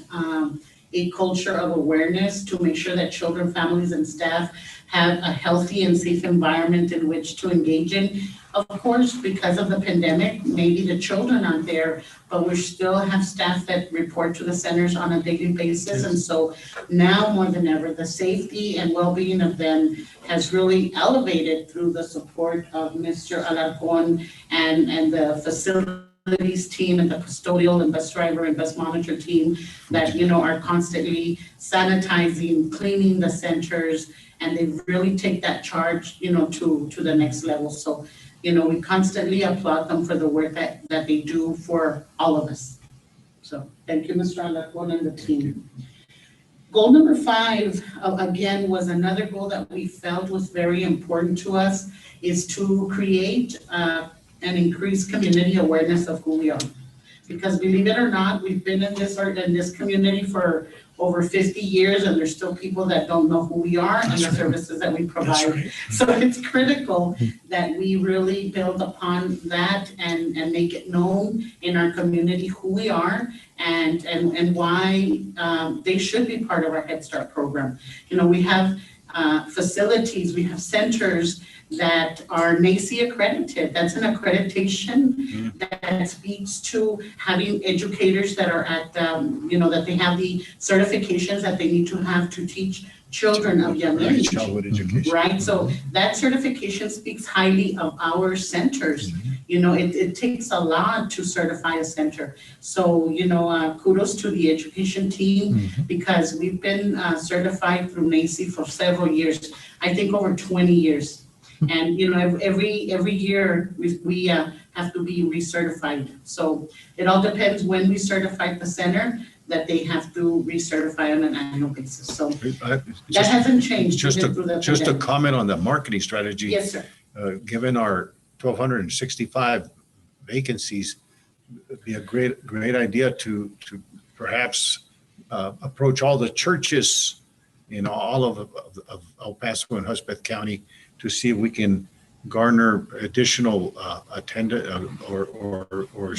S16: a culture of awareness to make sure that children, families, and staff have a healthy and safe environment in which to engage in. Of course, because of the pandemic, maybe the children aren't there, but we still have staff that report to the centers on a daily basis. And so now more than ever, the safety and well-being of them has really elevated through the support of Mr. Alarcon and the facilities team and the custodial and bus driver and bus monitor team that, are constantly sanitizing, cleaning the centers, and they really take that charge, to the next level. So, we constantly applaud them for the work that they do for all of us. So thank you, Mr. Alarcon and the team. Goal number 5, again, was another goal that we felt was very important to us, is to create and increase community awareness of who we are. Because believe it or not, we've been in this community for over 50 years, and there's still people that don't know who we are and the services that we provide. So it's critical that we really build upon that and make it known in our community who we are and why they should be part of our Head Start program. We have facilities, we have centers that are NAEYC accredited. That's an accreditation that speaks to having educators that are at, that they have the certifications that they need to have to teach children of young age.
S6: Childhood education.
S16: Right, so that certification speaks highly of our centers. It takes a lot to certify a center. So, kudos to the education team because we've been certified through NAEYC for several years, I think over 20 years. And, every year we have to be recertified. So it all depends when we certify the center that they have to recertify on an annual basis. So that hasn't changed.
S6: Just a comment on the marketing strategy.
S16: Yes, sir.
S6: Given our 1,265 vacancies, it'd be a great idea to perhaps approach all the churches in all of El Paso and Hudspeth County to see if we can garner additional attendant or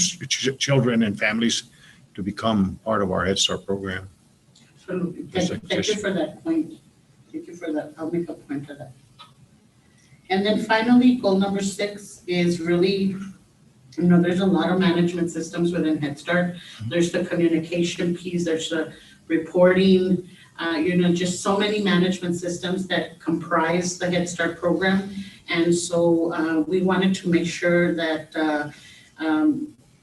S6: children and families to become part of our Head Start program.
S16: Absolutely. Thank you for that point. Thank you for that. I'll make a point of that. And then finally, goal number 6 is really, there's a lot of management systems within Head Start. There's the communication piece, there's the reporting, just so many management systems that comprise the Head Start program. And so we wanted to make sure that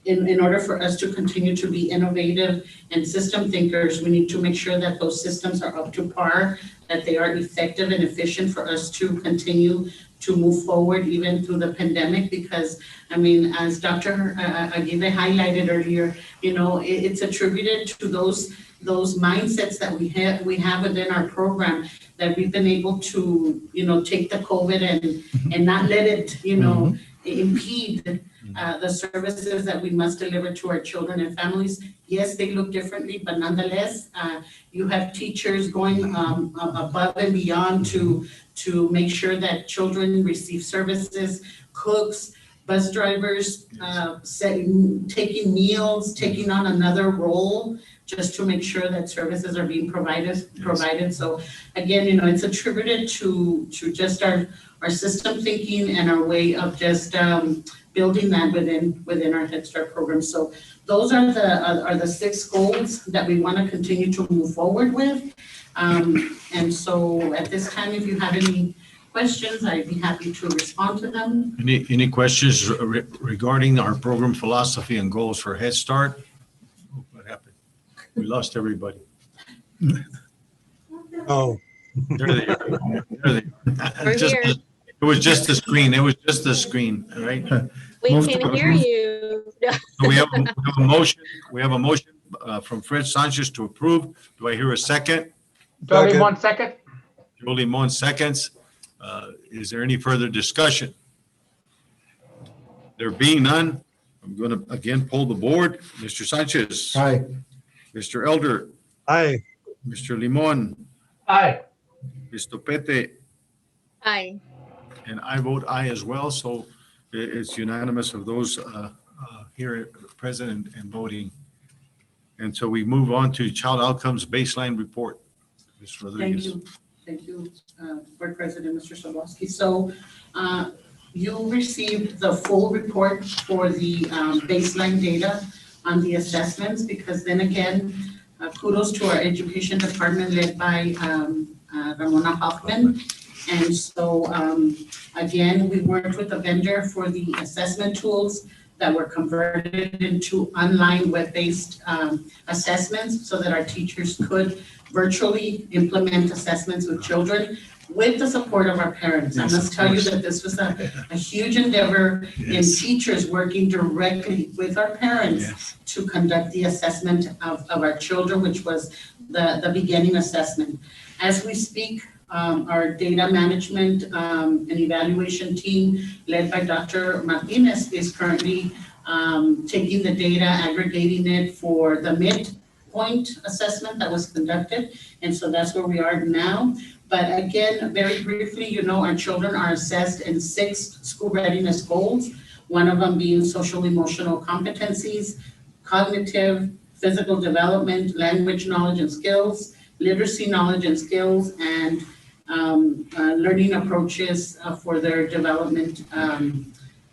S16: in order for us to continue to be innovative and system thinkers, we need to make sure that those systems are up to par, that they are effective and efficient for us to continue to move forward even through the pandemic. Because, as Dr. Aguirre highlighted earlier, it's attributed to those mindsets that we have within our program, that we've been able to, take the COVID and not let it, impede the services that we must deliver to our children and families. Yes, they look differently, but nonetheless, you have teachers going above and beyond to make sure that children receive services, cooks, bus drivers, taking meals, taking on another role just to make sure that services are being provided. So again, it's attributed to just our system thinking and our way of just building that within our Head Start program. So those are the 6 goals that we want to continue to move forward with. And so at this time, if you have any questions, I'd be happy to respond to them.
S6: Any questions regarding our program philosophy and goals for Head Start? What happened? We lost everybody.
S1: Oh.
S6: There they are.
S3: We're here.
S6: It was just the screen. It was just the screen, right?
S3: We can hear you.
S6: So we have a motion. We have a motion from Fred Sanchez to approve. Do I hear a second?
S4: Jolie, 1 second.
S6: Jolie Mon seconds. Is there any further discussion? There being none, I'm going to again pull the board. Mr. Sanchez.
S7: Aye.
S6: Mr. Elder.
S1: Aye.
S6: Mr. Limon.
S4: Aye.
S6: Mr. Pete.
S3: Aye.
S6: And I vote aye as well. So it's unanimous of those here present and voting. And so we move on to Child Outcomes Baseline Report. Ms.
S16: Thank
S6: Rodriguez.
S16: you. Thank you, Board President, Mr. Sobolewski. So you received the full report for the baseline data on the assessments, because then again, kudos to our education department led by Ramona Hoffman. And so again, we worked with the vendor for the assessment tools that were converted into online web-based assessments so that our teachers could virtually implement assessments with children with the support of our parents.
S6: Yes,
S16: I must
S6: of
S16: tell you
S6: course.
S16: that this was a huge endeavor in
S6: Yes.
S16: teachers working directly with our parents
S6: Yes.
S16: to conduct the assessment of our children, which was the beginning assessment. As we speak, our data management and evaluation team led by Dr. Martinez is currently taking the data, aggregating it for the midpoint assessment that was conducted. And so that's where we are now. But again, very briefly, you know, our children are assessed in 6 school readiness goals, one of them being social emotional competencies, cognitive, physical development, language knowledge and skills, literacy knowledge and skills, and learning approaches for their development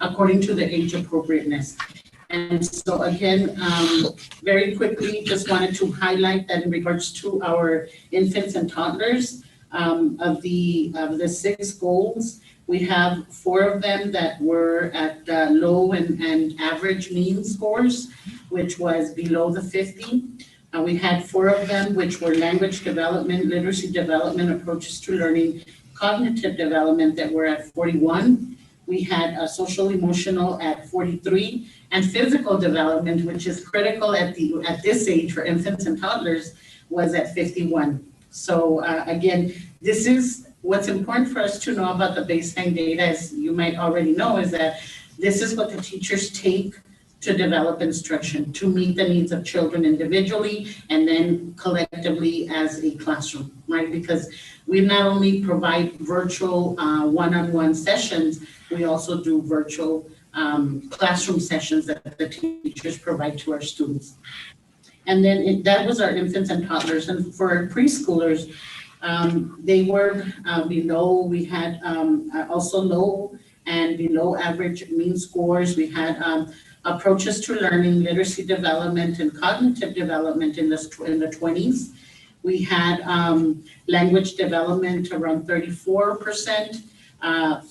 S16: according to the age appropriateness. And so again, very quickly, just wanted to highlight that in regards to our infants and toddlers, of the 6 goals, we have 4 of them that were at low and average mean scores, which was below the 50. We had 4 of them which were language development, literacy development, approaches to learning, cognitive development that were at 41. We had social emotional at 43, and physical development, which is critical at this age for infants and toddlers, was at 51. So again, this is what's important for us to know about the baseline data, as you might already know, is that this is what the teachers take to develop instruction, to meet the needs of children individually and then collectively as a classroom, right? Because we not only provide virtual one-on-one sessions, we also do virtual classroom sessions that the teachers provide to our students. And then that was our infants and toddlers. And for our preschoolers, they were below, we had also low and below average mean scores. We had approaches to learning, literacy development, and cognitive development in the 20s. We had language development around 34%,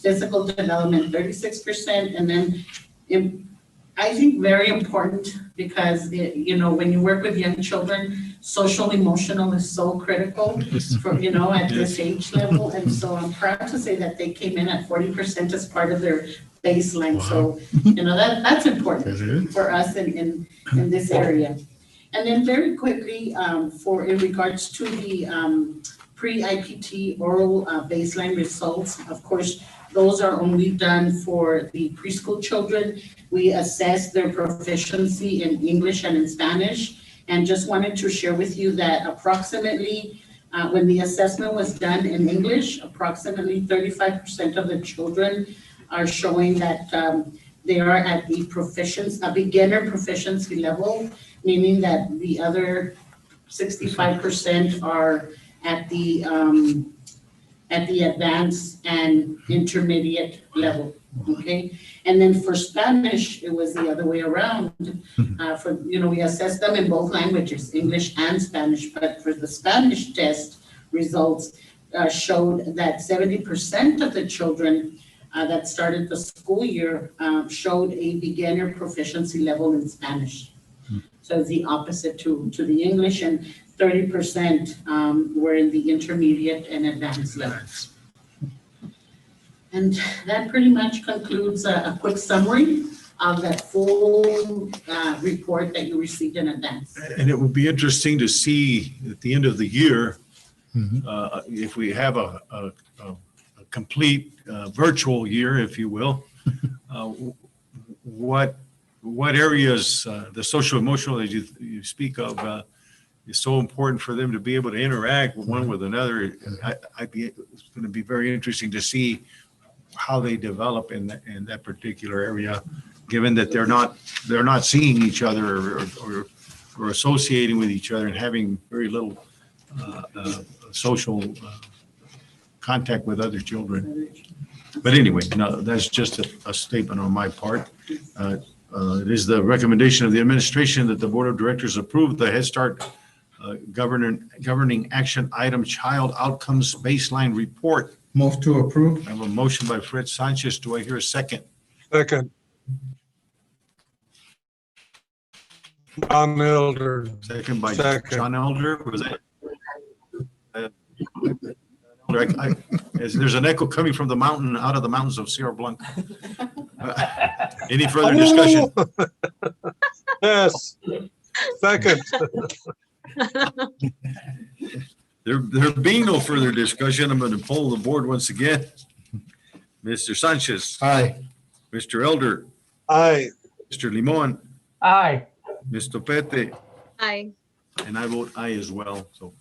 S16: physical development 36%, and then I think very important because, you know, when you work with young children, social emotional is so critical for, you know, at this age level. And so I'm proud to say that they came in at 40% as part of their baseline. Wow. So, you know, that's important for us in this area. And then very quickly, in regards to the pre-IPT oral baseline results, of course, those are only done for the preschool children. We assess their proficiency in English and in Spanish. And just wanted to share with you that approximately, when the assessment was done in English, approximately 35% of the children are showing that they are at a beginner proficiency level, meaning that the other 65% are at the advanced and intermediate level, okay? And then for Spanish, it was the other way around. We assessed them in both languages, English and Spanish, but for the Spanish test results showed that 70% of the children that started the school year showed a beginner proficiency level in Spanish. So the opposite to the English, and 30% were in the intermediate and advanced levels. And that pretty much concludes a quick summary of that full report that you received in advance.
S6: And it would be interesting to see at the end of the year, if we have a complete virtual year, if you will, what areas, the social emotional that you speak of, is so important for them to be able to interact one with another. It's going to be very interesting to see how they develop in that particular area, given that they're not seeing each other or associating with each other and having very little social contact with other children. But anyway, no, that's just a statement on my part. It is the recommendation of the administration that the Board of Directors approve the Head Start governing action item child outcomes baseline report.
S7: Move to approve.
S6: I have a motion by Fred Sanchez. Do I hear a second?
S1: Second. John Elder.
S6: Second by
S1: Second.
S6: John Elder. Was that? There's an echo coming from the mountain, out of the mountains of Sierra Blanca. Any further discussion?
S1: Yes. Second.
S6: There being no further discussion, I'm going to poll the board once again. Mr. Sanchez.
S7: Aye.
S6: Mr. Elder.
S1: Aye.
S6: Mr. Limon.
S4: Aye.
S6: Mr. Pete.
S17: Aye.
S6: And I vote aye as well. So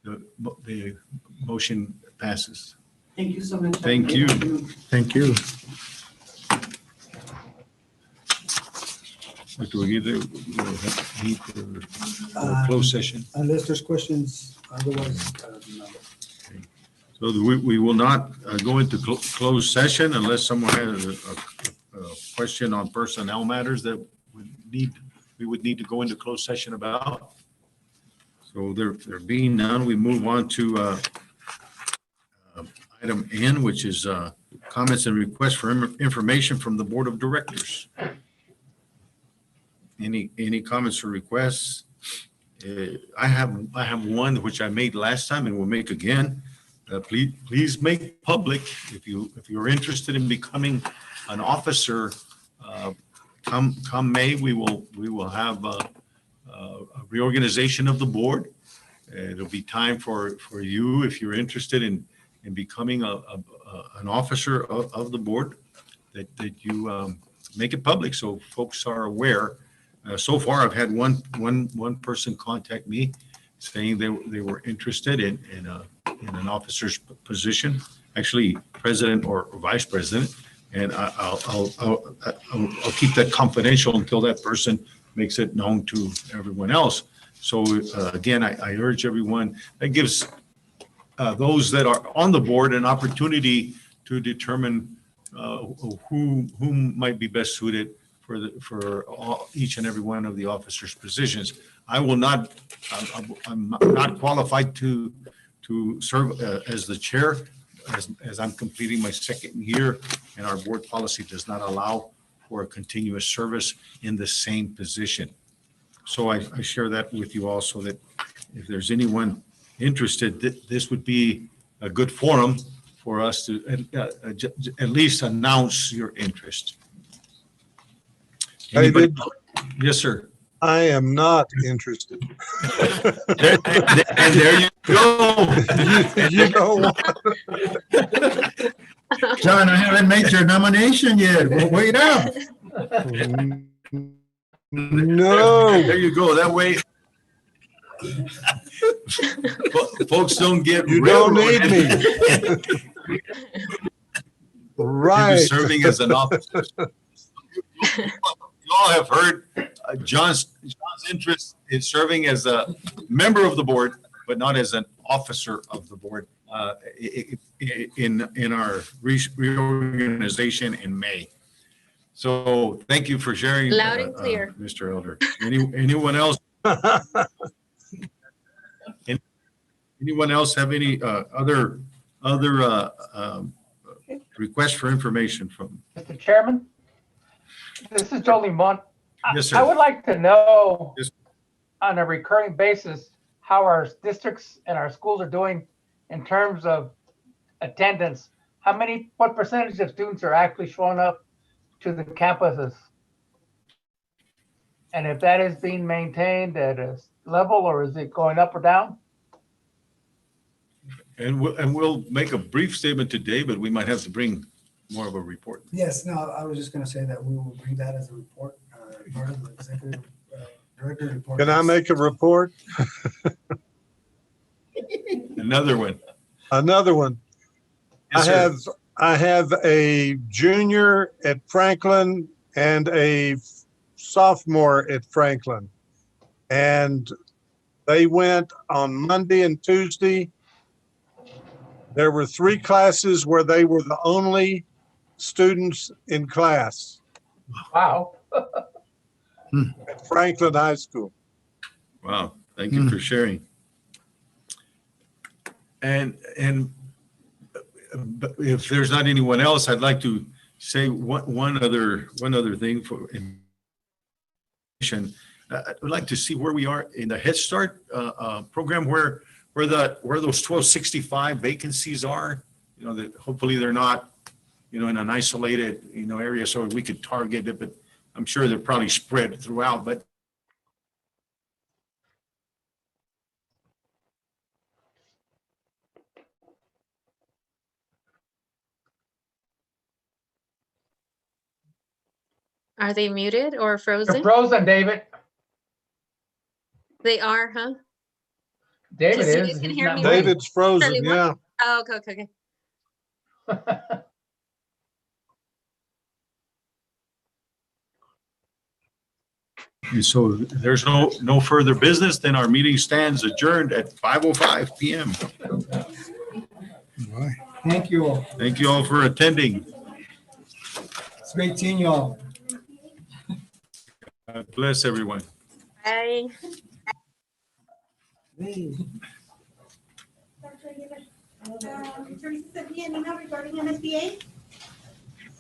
S6: the motion passes.
S16: Thank you so much.
S6: Thank you.
S7: Thank you.
S6: Do we need for closed session?
S11: Unless there's questions, otherwise, no.
S6: So we will not go into closed session unless someone has a question on personnel matters that we would need to go into closed session about. So there being none, we move on to item N, which is comments and requests for information from the Board of Directors. Any comments or requests? I have one which I made last time and will make again. Please make public if you're interested in becoming an officer. Come May, we will have a reorganization of the board. It'll be time for you, if you're interested in becoming an officer of the board, that you make it public so folks are aware. So far, I've had one person contact me saying they were interested in an officer's position, actually president or vice president. And I'll keep that confidential until that person makes it known to everyone else. So again, I urge everyone, that gives those that are on the board an opportunity to determine whom might be best suited for each and every one of the officers' positions. I'm not qualified to serve as the chair, as I'm completing my second year, and our board policy does not allow for a continuous service in the same position. So I share that with you also, that if there's anyone interested, this would be a good forum for us to at least announce your interest. Anybody? Yes, sir.
S1: I am not interested.
S6: And there you go.
S1: You know what?
S7: John, I haven't made your nomination yet. Well, wait up.
S1: No.
S6: There you go. That way, folks don't get.
S1: You don't need me. Right.
S6: Serving as an officer. You all have heard John's interest in serving as a member of the board, but not as an officer of the board in our reorganization in May. So thank you for sharing.
S17: Loud and clear.
S6: Mr. Elder. Anyone else? Anyone else have any other requests for information from?
S4: Mr. Chairman, this is Jolie Mont.
S6: Yes, sir.
S4: I would like to know
S6: Yes.
S4: on a recurring basis how our districts and our schools are doing in terms of attendance. What percentage of students are actually showing up to the campuses? And if that is being maintained at a level, or is it going up or down?
S6: And we'll make a brief statement today, but we might have to bring more of a report.
S11: Yes, no, I was just gonna say that we will bring that as a report, part of the executive director report.
S1: Can I make a report?
S6: Another one.
S1: Another one.
S6: Yes, sir.
S1: I have a junior at Franklin and a sophomore at Franklin. And they went on Monday and Tuesday. There were 3 classes where they were the only students in class
S4: Wow.
S1: at Franklin High School.
S6: Wow, thank you for sharing. And but if there's not anyone else, I'd like to say one other thing for information. I would like to see where we are in the Head Start program, where those 1265 vacancies are. You know, that hopefully they're not, you know, in an isolated, you know, area, so we could target it, but I'm sure they're probably spread throughout, but
S18: Are they muted or
S4: You're
S18: frozen?
S4: frozen, David.
S18: They are, huh?
S4: David
S18: Just so you
S4: is.
S18: can
S4: he's
S18: hear
S4: not
S18: me.
S4: moving.
S1: David's frozen,
S18: Charlie, what?
S1: yeah.
S18: Oh, okay.
S6: so there's no further business, then our meeting stands adjourned at 5:05 PM.
S9: Why?
S11: Thank you all.
S6: Thank you all for attending.
S11: It's great seeing you all.
S6: God bless everyone.
S18: Bye.
S17: Teresa sent me an email regarding MSBA.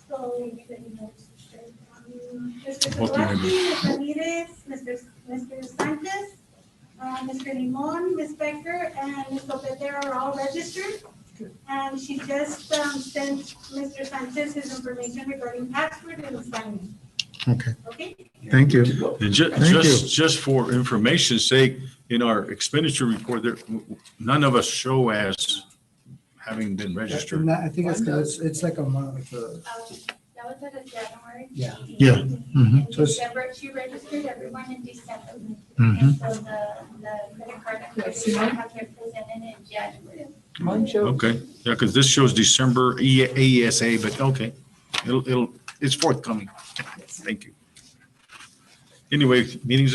S17: So, Mr. Zablocki, Ms. Ramirez, Mr. Sanchez, Mr. Limon, Ms. Becker, and Ms. Lopez are all registered. And she just sent Mr. Sanchez his information regarding password and signing.
S7: Okay,
S17: Okay?
S7: thank you.
S6: And
S7: Thank you.
S6: just for information's sake, in our expenditure report, there, none of us show as having been registered.
S11: I think it's because it's like a month.
S5: That was at a January.
S11: Yeah.
S7: Yeah. Mhm.
S5: In December, she registered everyone in December.
S7: Mhm.
S5: And so the credit card information have been presented in January.
S10: Mine shows.
S6: Okay, yeah, because this shows December AESA, but okay, it's forthcoming. Thank you. Anyway, meetings adjourned.